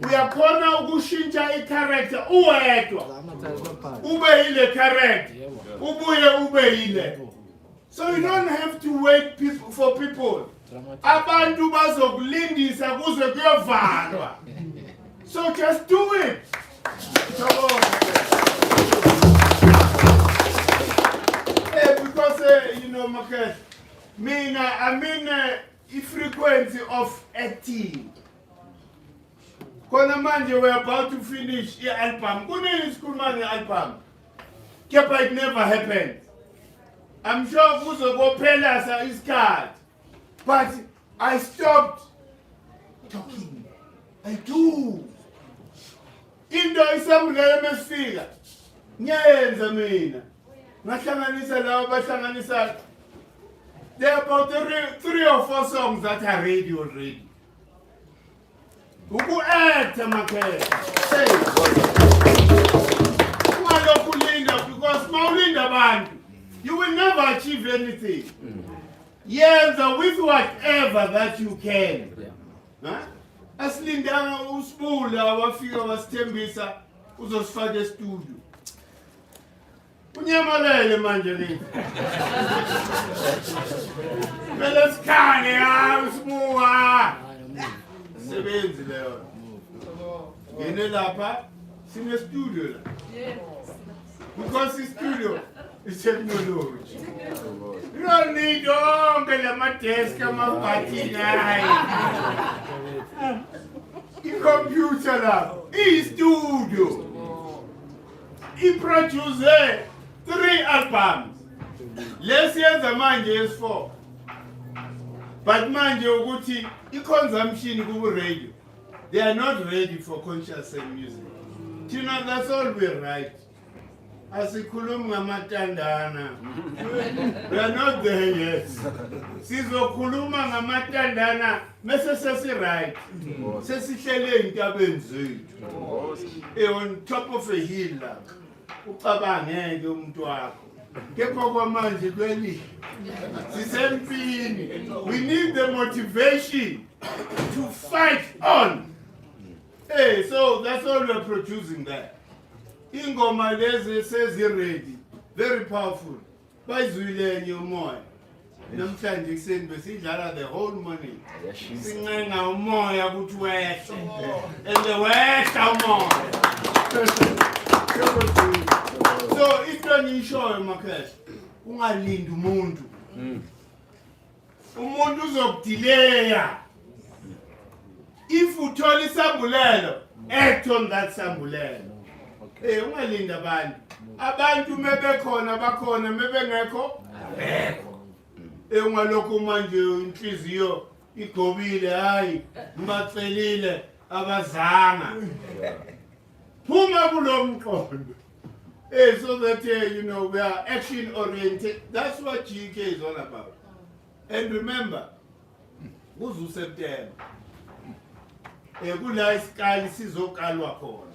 Uyakhona ukushintsha i-character uwedwa ube ile character ubuye ube ile. So you don't have to wait for people. Abantu bazokulindisa kuze kuyovalwa. So just do it. Because you know, Marcus, I mean the frequency of acting. Kona manje we're about to finish the album. Kunini sikhuluma nge-album. Kepha it never happened. I'm sure kuzokuphela isikhathi. But I stopped talking. I do. Into isambulelo mesifika. ngiyenza mina ngahlanganisa lawo bahlanganisa. There are about 3 or 4 songs that are ready already. Uku actor makhaya. Say. Ungalokulinda because mawulinda abantu you will never achieve anything. Yenza with whatever that you can. Huh? Asilindanga usibula wafika wasithembisa uzosifaka e-studio. Unyamalele manje lethi. Phela sikhane usibuka. Sebenzi leyo. Ngene lapha sine studio la. Because the studio is technology. You don't need my desk, my party the computer lab, studio. He produced 3 albums. Let's hear the manje is 4. But manje ukuthi consumption ku radio. They are not ready for conscious music. You know, that's all we're right. Asikhuluma ngamatandana. We are not there yet. Sizokhuluma ngamatandana mase sesi right. Sesihlele intabeni zethu. On top of a hill la. Ucabangeke umuntu wakho. Kepha kwamanje kweli. Sisempini. We need the motivation to fight on. Hey, so that's all we're producing there. Ingoma lezi says ready, very powerful. Bayizwile umoya. Namhlanje kuseni besidlala the whole morning. Sincenga umoya ukuthi wehle. And the wehla umoya. So into ngishoyo makhesh, ungalindi umuntu. Umuntu uzokudileya. If uthola isambulelo, act on that sambulelo. Ungalinda abantu mebekhona bakhona mebengekho abekho. Ungalokho manje inhliziyo igobile hayi ngibacelile abazanga. Phuma kulomqondo. So that you know we are action oriented. That's what GK is all about. And remember, kuzu September. Kula isikali sizokalwa khona.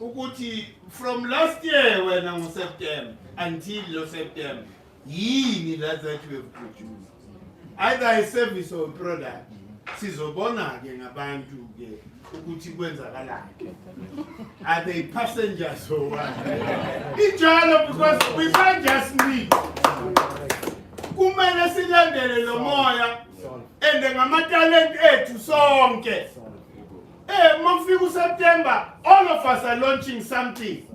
Ukuthi from last year when I'm September until September, yini that we have produced. Either a service or a product. Sizobona ke ngabantu ke ukuthi kwenzakalani. Are they passengers or what? Ijalo because we can't just meet. Kumele silandele lo moya ende ngamatalent ethu sonke. Mafika September, all of us are launching something.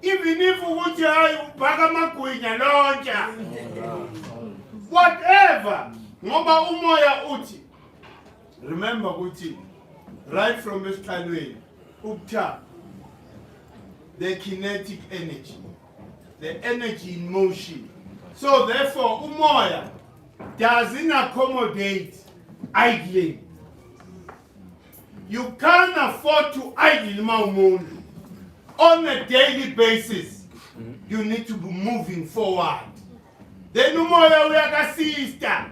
Even if ukuthi hayi ubhaka amagwinya lonja. Whatever. Ngoba umoya uthi. Remember ukuthi right from esiqalweni ukutha the kinetic energy, the energy in motion. So therefore umoya doesn't accommodate idling. You can't afford to idle maumundu. On a daily basis, you need to be moving forward. Then umoya uyakasista.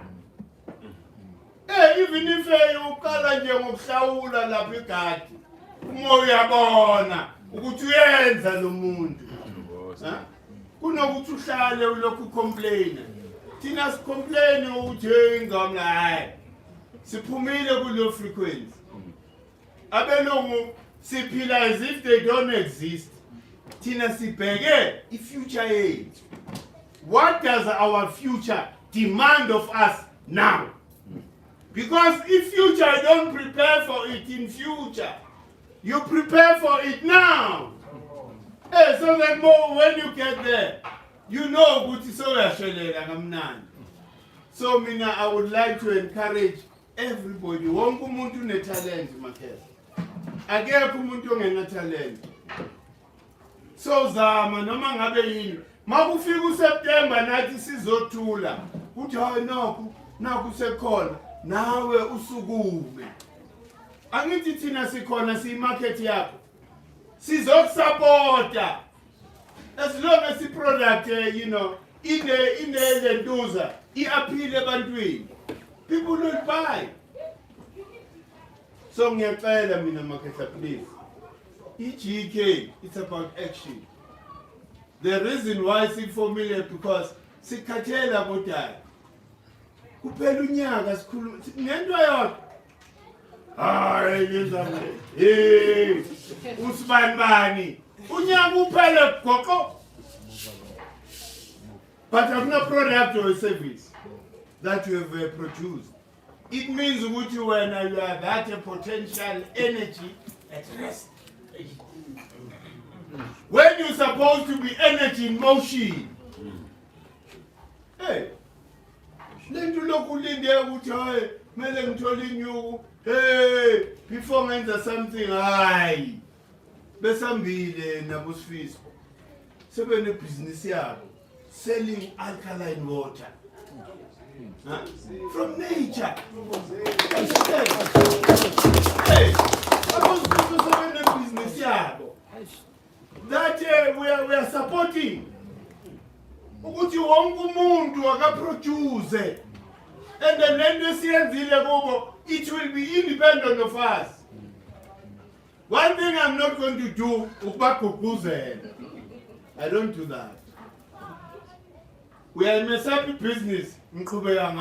Even if you kala nje ngokuhlawula lapha igadi, umoya uyabona ukuthi uyenza lo muntu. Kunokuthi uhlale ulokhu complain. Thina sicomplain ukuthi ingoma hayi. Siphumile kulo frequency. Abelungu siphila as if they don't exist. Thina sibheke ifuture age. What does our future demand of us now? Because if future don't prepare for it in future, you prepare for it now. So that more when you get there, you know what is so. So mina, I would like to encourage everybody. Wonke umuntu une talent makhela. Akekho umuntu ongena talent. So zama noma ngabe yini. Makufika uSeptember nathi sizothula. Uthi hayi naku sekhona. Nawe usukume. Angithi thina sikhona siyimarket yakho. Sizokusupporta. As long as the product, in the dozer, it appeal ebantwini, people will buy. So ngiyacela mina Makhetha, please. GK, it's about action. The reason why formula because sikhathela kodwa. Kuphela unyaka sikhuluma ngento yodwa. Hayi ngizama. Usibani. Unyaka uphele goqo. But have no product or service that you have produced. It means when you have that potential energy at rest. When you're supposed to be energy in motion. Hey, then you look in there with your melancholy hey, before enter something high. Besambile nabusfiso. Sebene business yabo selling alkaline water. From nature. Hey, abusfiso business yabo. That we are supporting. Ukuthi wonke umuntu akaproduce. And then lento siyenzile kubo, it will be independent of us. One thing I'm not going to do, I don't do that. We are in a separate business. If we are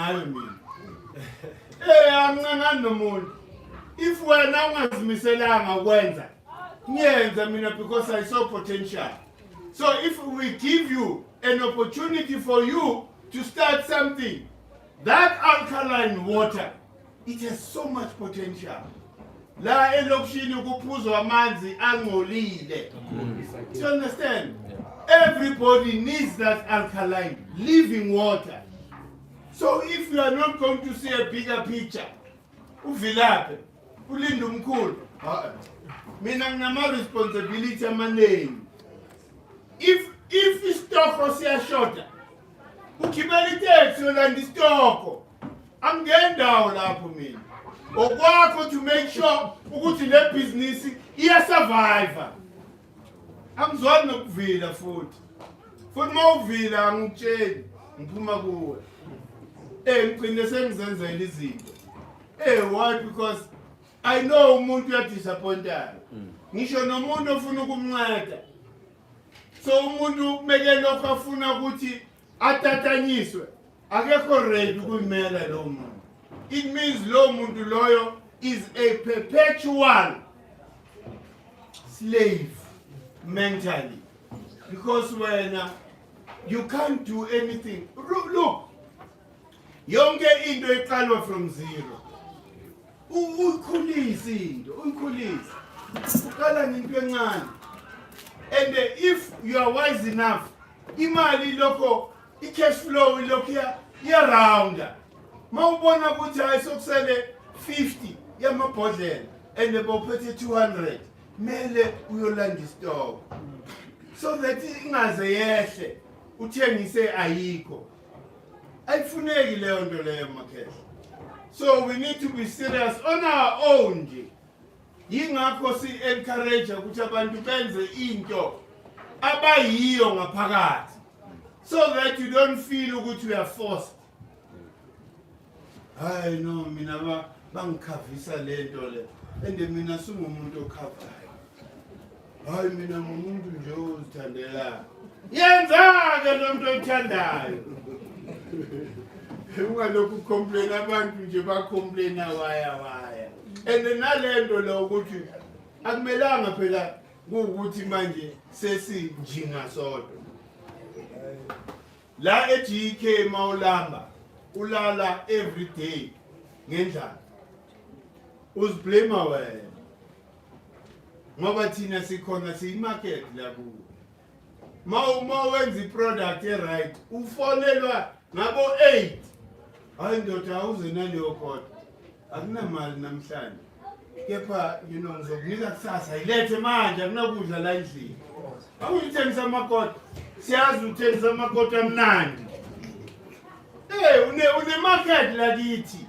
now because I saw potential. So if we give you an opportunity for you to start something, that alkaline water, it has so much potential. La elokishini kuphuzwa amanzi angcolile. Do you understand? Everybody needs that alkaline, living water. So if you are not going to see a bigger picture, uvilaphe, ulinde umkhulu. Mina nginama responsibility amaningi. If istoko siyashota, ukibela itaxi yolanda istoko. Angendawo lapho mina. Okwakho to make sure ukuthi le business iya survive. Angizwani nokuvila futhi. Futhi mawuvila angitsheli ngiphuma kuwe. Ngicine sengizenzela izinto. Why? Because I know umuntu uyadisappointana. Ngisho nomuntu ofuna ukumnceda. So umuntu meke lokho afuna ukuthi atatanyiswe. Akekho ready ukuyimela lo muntu. It means lo muntu loyo is a perpetual slave mentally. Because when you can't do anything. Look, yonke into iqalwa from zero. Uyikhulisa into, uyikhulisa. Uqala ngento encane. And if you are wise enough, imali lokho, i-cash flow lokho iya-round. Mawubona ukuthi hayi sokusele 50 yamabhodlela and bophethe 200, mele uyolanda istoko. So that ingaze yehle, uthengise ayikho. Ayifuneki leyo nto leyo Makhetha. So we need to be serious on our own nje. Yingakho si encourage ukuthi abantu benze into abayiyo ngaphakathi. So that you don't feel ukuthi you are forced. Hayi no mina bangikhavisa lento le. Ende mina singumuntu okhavayo. Hayi mina ngumuntu nje ozithandela. Yenza ke lo muntu oyithandayo. Ungalokhu complain abantu nje bacomplain waya. And nalento lo ukuthi akumelanga phela ukuthi manje sesinjinga sodwa. La eGK mawulamba ulala every day ngendlala. Uziblame wena. Ngoba thina sikhona siyimarket la ku. Mawenza iproduct right, ufonelwa ngabo 8. Hayi ndoda awuze naleyo kodwa. Akunamali namhlanje. Kepha ngizokunika kusasa ilethe manje akunakudla la endlini. Awuyithengisa amakota. Siyazi uthengisa amakota amnandi. Une market lakithi.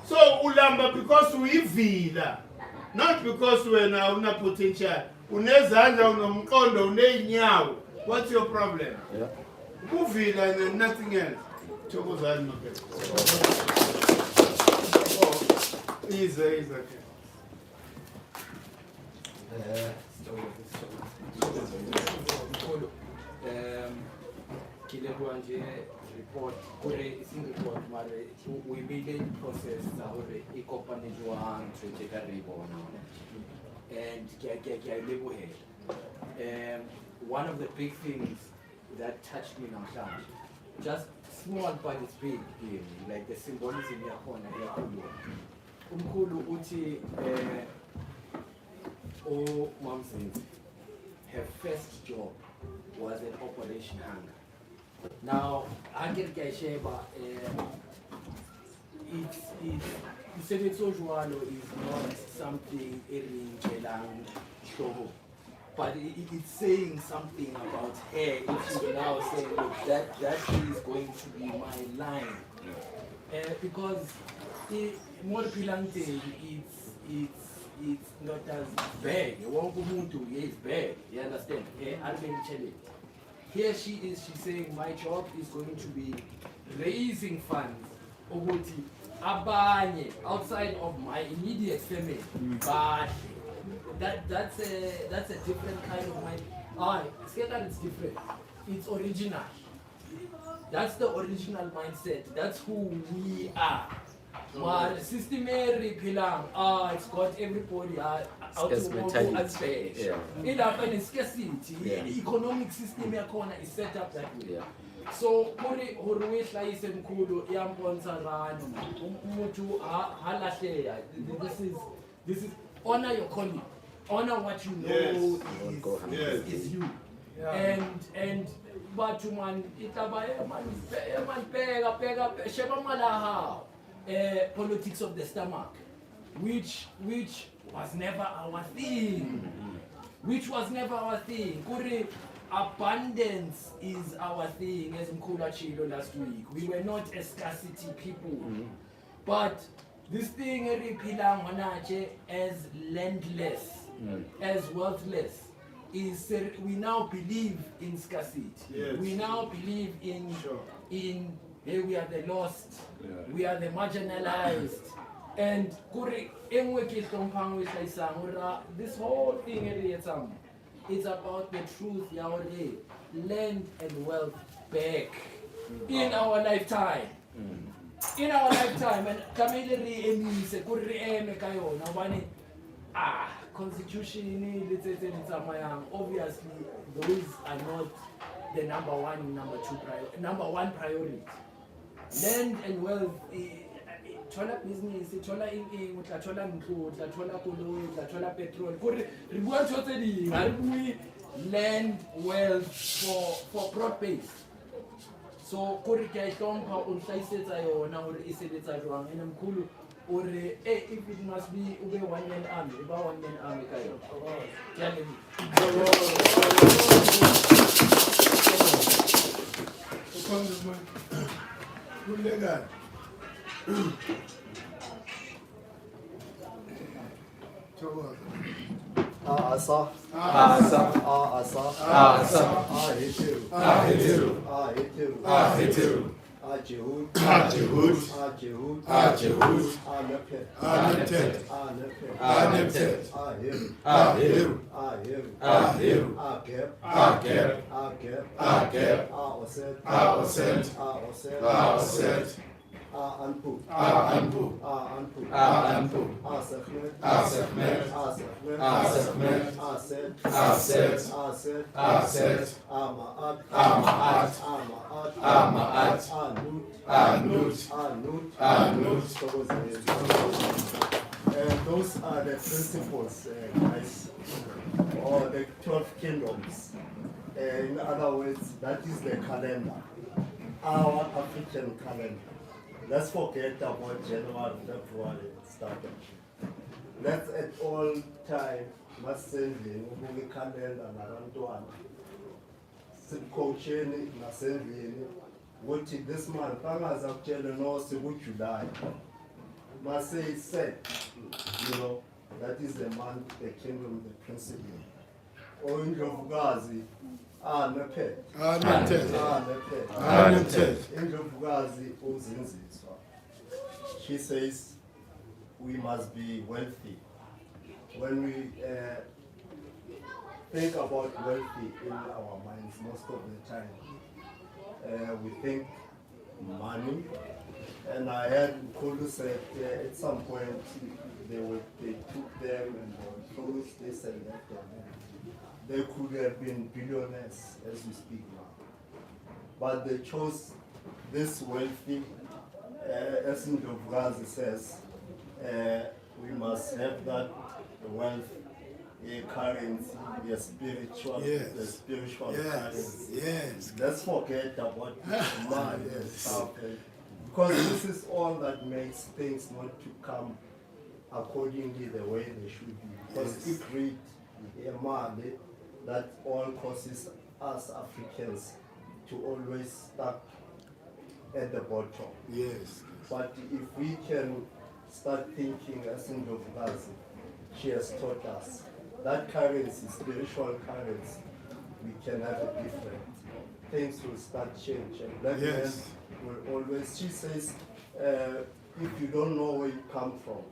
So ulamba because uyivila. Not because wena una potential. Unezandla unomqondo uneinyawo. What's your problem? Yeah. Movie and nothing else. Thokozani Mapete. Oh, he's okay. Ke leboha nje report hore e seng report mare o ebile process tsa hore e kopane jwang tshwetse ka re bona and ke a lebohela. One of the big things that touched me namhlanje, just small but it's big here, like the symbolism yakhona iyakhuluma. Umkhulu uthi Mom Zindzi, her first job was at Operation Hunger. Now, Angel Gaisheba, it's not something but it's saying something about her. If she now saying, look, that is going to be my line. Because more Pilante, it's not as bad. It's bad. You understand? Here she is, she's saying my job is going to be raising funds outside of my immediate family. But that's a different kind of mind. Say that it's different. It's original. That's the original mindset. That's who we are. Well, systemary pilang, it's got everybody out to unfair. It happened in scarcity. The economic system is set up that way. So, this is honor your calling, honor what you know is you. And but man, politics of the stomach, which was never our thing. Kuri, abundance is our thing, as Mkula Chilo last week. We were not a scarcity people. But this thing as landless, as wealthless, is we now believe in scarcity. We now believe in we are the lost, we are the marginalized. And this whole thing it's about the truth, land and wealth back in our lifetime. In our lifetime, and constitution, obviously those are not the number one priority. Land and wealth, thola business, thola thola ntlo, thola koloi, thola petrol. Re bua ntho tse ding, ha re bue land wealth for broad base. So kore ke a hlompha o hlaisetsa yona hore e sebetsa jwang ene mkhulu ore if it must be ube one man army, ba one man army ka yona. Those are the principles, guys, or the 12 kingdoms. In other words, that is the calendar, our African calendar. Let's forget about January, February started. Let's at all time must send the calendar and coaching nasendlini ukuthi this month angazakutshela no sekuJuly must say set, that is the month, the kingdom, the principle. Ndlovukazi nephe. Ndlovukazi uZindzi. She says we must be wealthy. When we think about wealthy in our minds, most of the time, we think money. And I heard Kulu said at some point they took them and closed this and that. They could have been billionaires as we speak now. But they chose this wealthy, as Ndlovukazi says, we must have that wealth, currency, the spiritual currency. Yes. Let's forget about money and stuff. Because this is all that makes things not to come accordingly the way they should be. Because if we money, that all causes us Africans to always stuck at the bottom. Yes. But if we can start thinking as Ndlovukazi, she has taught us that currency, spiritual currency, we can have a different. Things will start changing. Black men will always, she says, if you don't know where you come from,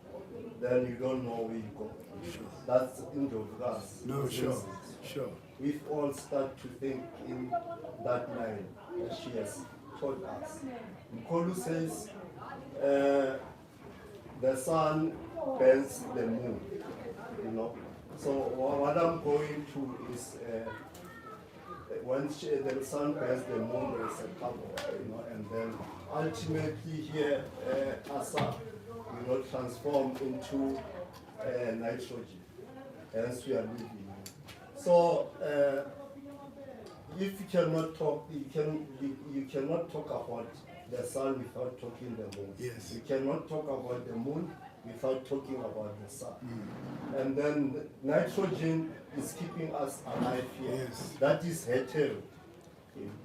then you don't know where you go. That's Ndlovukazi. No, sure. We've all start to think in that line as she has taught us. Mkolu says, the sun bends the moon, you know. So what I'm going to is, when the sun bends the moon, there is a couple, you know, and then ultimately here, Asa will transform into nitrogen, hence we are living. So if you cannot talk, you cannot talk about the sun without talking the moon. Yes. You cannot talk about the moon without talking about the sun. And then nitrogen is keeping us alive here. Yes. That is hetero.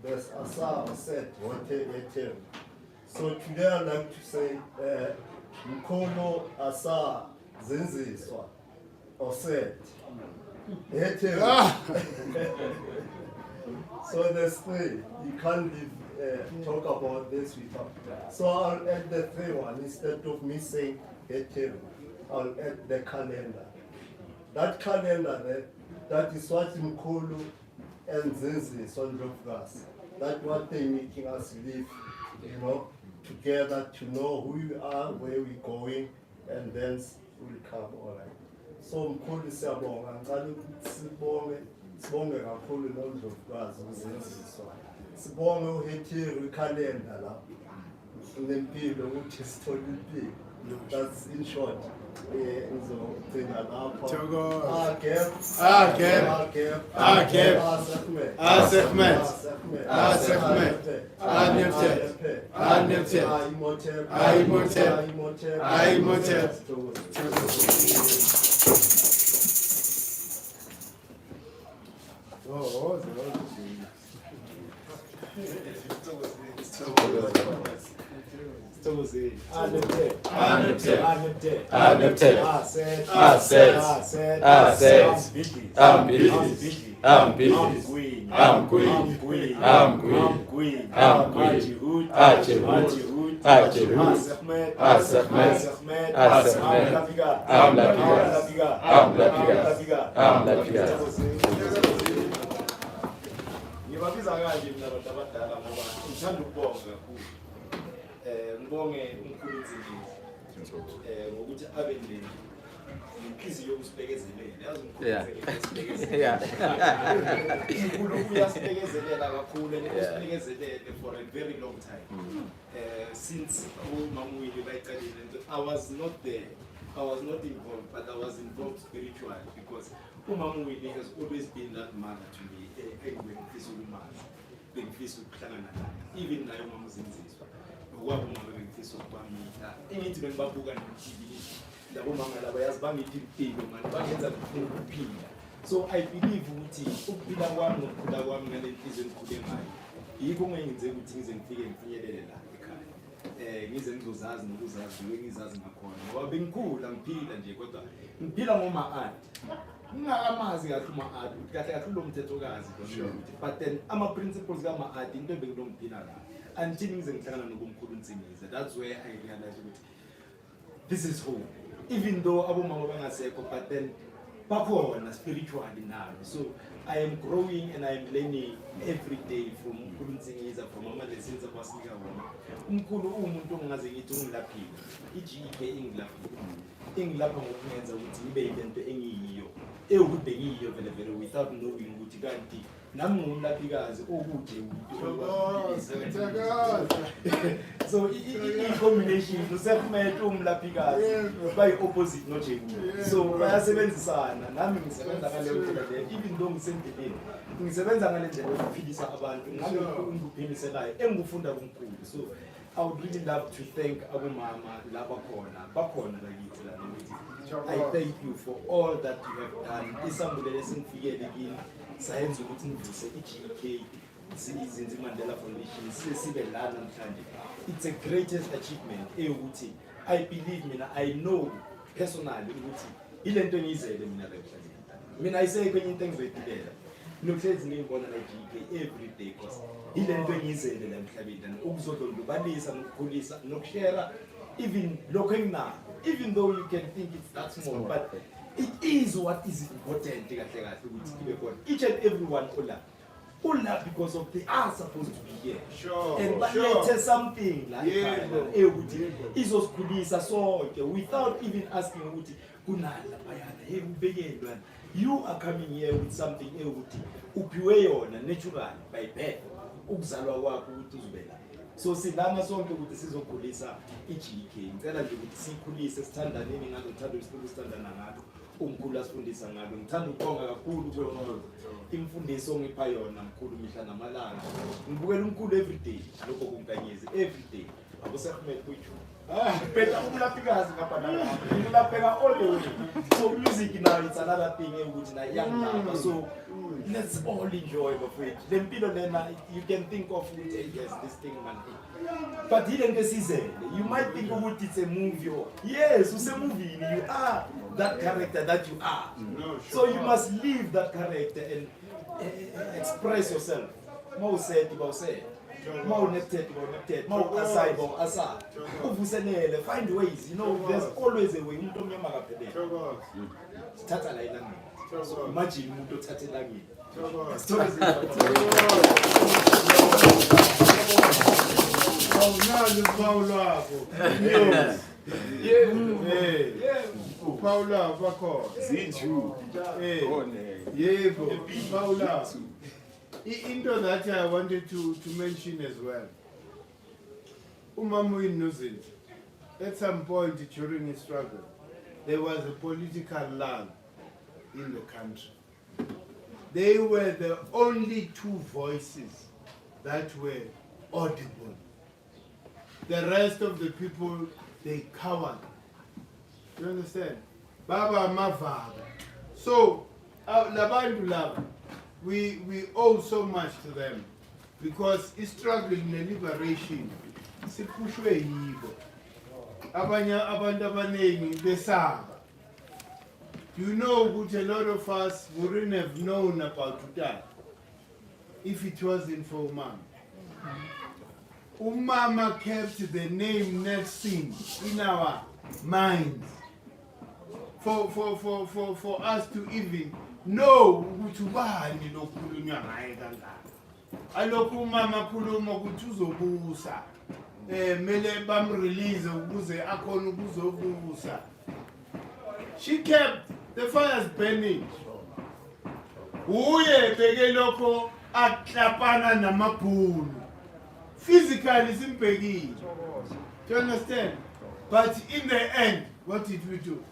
There's Asa said hetero. So today I'd like to say Mkolo Asa Zindzi or said hetero. So there's three. You can't talk about this without. So I'll add the third one instead of me saying hetero. I'll add the calendar. That calendar there, that is what Mkulu and Zindzi Ndlovukazi. That's what they're making us live, you know, together to know who we are, where we're going, and then we'll come all right. So Mkulu siyabonga, ngicela ukuthi sibonge kakhulu noNdlovukazi uZindzi. Sibonge uhethiwe ikhalenda la. Nempilo ukuthi sithole impilo. That's in short. Ngizogcina lapha. Ngibabiza kanje mina abantu abadala ngoba ngithanda ukubonga kakhulu. Ngibonge uNkulunkulu Zindzi ngokuthi abe nenhliziyo yokusibekezelela. Yazi uNkulunkulu uyasibekezelela kakhulu and usibekezelele for a very long time. Since uMamwili bayiqalile I was not there. I was not involved, but I was involved spiritually because uMamwili has always been that mother to me. Even nayo mama Zindzi kwabo mama bengifisa ukubamita engithi bengibabuka ne-TV labo mama laba yazi bamithi impilo manje bangenza ukuphila. So I believe ukuthi ukuphila kwami nokukhula kwami ngale nhliziyo engikhule ngayo yikho ngenze ukuthi ngize ngifike ngifinyelele la ekhaya. ngize ngizozazi nokuzazi ngizazi ngakhona ngoba bengikhula ngiphila nje kodwa ngiphila ngoma-art ngingakamazi kahle uma-art ukuthi kahle kahle ulo mthethokazi but then ama-principles kama-art into ebengilongiphila kahle until ngize ngihlangana nokumkhulu uNtsingiza. That's where I realized ukuthi this is home, even though abomama bangasekho but then bakhona spiritually nalo. So I am growing and I am learning every day from umkhulu Ntsingisa, from ama-lessons abasinika wona. Umkhulu umuntu ongaze ngithi ungilaphile, i-GK ingilapha ngokungenza ukuthi ngibe yilento engiyiyo ewukude ngiyiyo vele without knowing ukuthi kanti nami ngumlaphikazi okude so i-combination usefumet umlaphikazi bayi-opposite nojeku, so bayasebenzisana. Nami ngisebenza ngaleyo ndlela leyo, even though ngisendleleni ngisebenza ngale ndlela yokuphilisa abantu ngale engikuphiliselayo engikufunda kumkhulu. So I would really love to thank abomama laba bakhona lakithi la ukuthi I thank you for all that you have done. Isambulelo esingifikele kini sayenza ukuthi ngivuse i-GK Zindzi Mandela Foundation sibe la namhlanje. It's a greatest achievement ukuthi I believe I know personally ukuthi ilento engiyizele mina emhlabeni. Mina ayisekho enye into engizoyiphila nokuhlezi ngiyibona la GK every day because ilento engiyizele la emhlabeni ukuzodlondlobalisa nokukhulisa nokushare even lokho enginakho, even though you can think it's that small, but it is what is important kahle kahle ukuthi kibe khona each and everyone ola because of they are supposed to be here. Sure. And but let's something like ukuthi izosikhulisa sonke without even asking ukuthi kunala bayana ubekelwa. You are coming here with something ukuthi uphiwe yona naturally by birth ukuzalwa kwakho ukuthi uzobela. So silama sonke ukuthi sizokhulisa i-GK. Ngicela nje ukuthi sikhulise sithandaneni ngalo thando isithandana ngalo. Umkhulu asifundisa ngalo. Ngithanda ukubonga kakhulu kwemfundo. Imfundiso ngipha yona mkhulu mihla namalanga. Ngibukela umkhulu every day lokho kunkanyezi every day. Abosahmed kuyicho. Better umlaphikazi ngapha nalapha. Ngulapheka all the way. So music now it's another thing ukuthi na young. So let's all enjoy the food. Lempilo lena you can think of it yes this thing man. But ilento esizele you might think ukuthi it's a movie or yes it's a movie you are that character that you are. No, So you must live that character and express yourself. Mo said about say. More netted, more aside, more aside. Find ways, you know, there's always a way. Tata like that. Imagine you tata like it. Oh, now you Paula. Yeah. Paula, Bako. Zindzi. Yeah, Paula. Into that I wanted to mention as well. Umamu in Zindzi, at some point during his struggle, there was a political lull in the country. They were the only two voices that were audible. The rest of the people, they cowered. You understand? Baba Mavada. So, Labandu Lava. We owe so much to them because it's struggling in liberation. Sipushwe yibo. Abantu abanengi besaba. You know that a lot of us wouldn't have known about that if it wasn't for Umama. Umama kept the name Nelson in our minds for us to even no ukuthi ubani lokhulunywa ngaye kangaka. Alokhu umama khuluma ukuthi uzobusa. Mele bamrelease ukuze akhona ukuzobusa. She kept the fires burning. Uye beke lokho aklapana namabhulu. Physically simpekile. Do you understand? But in the end, what did we do?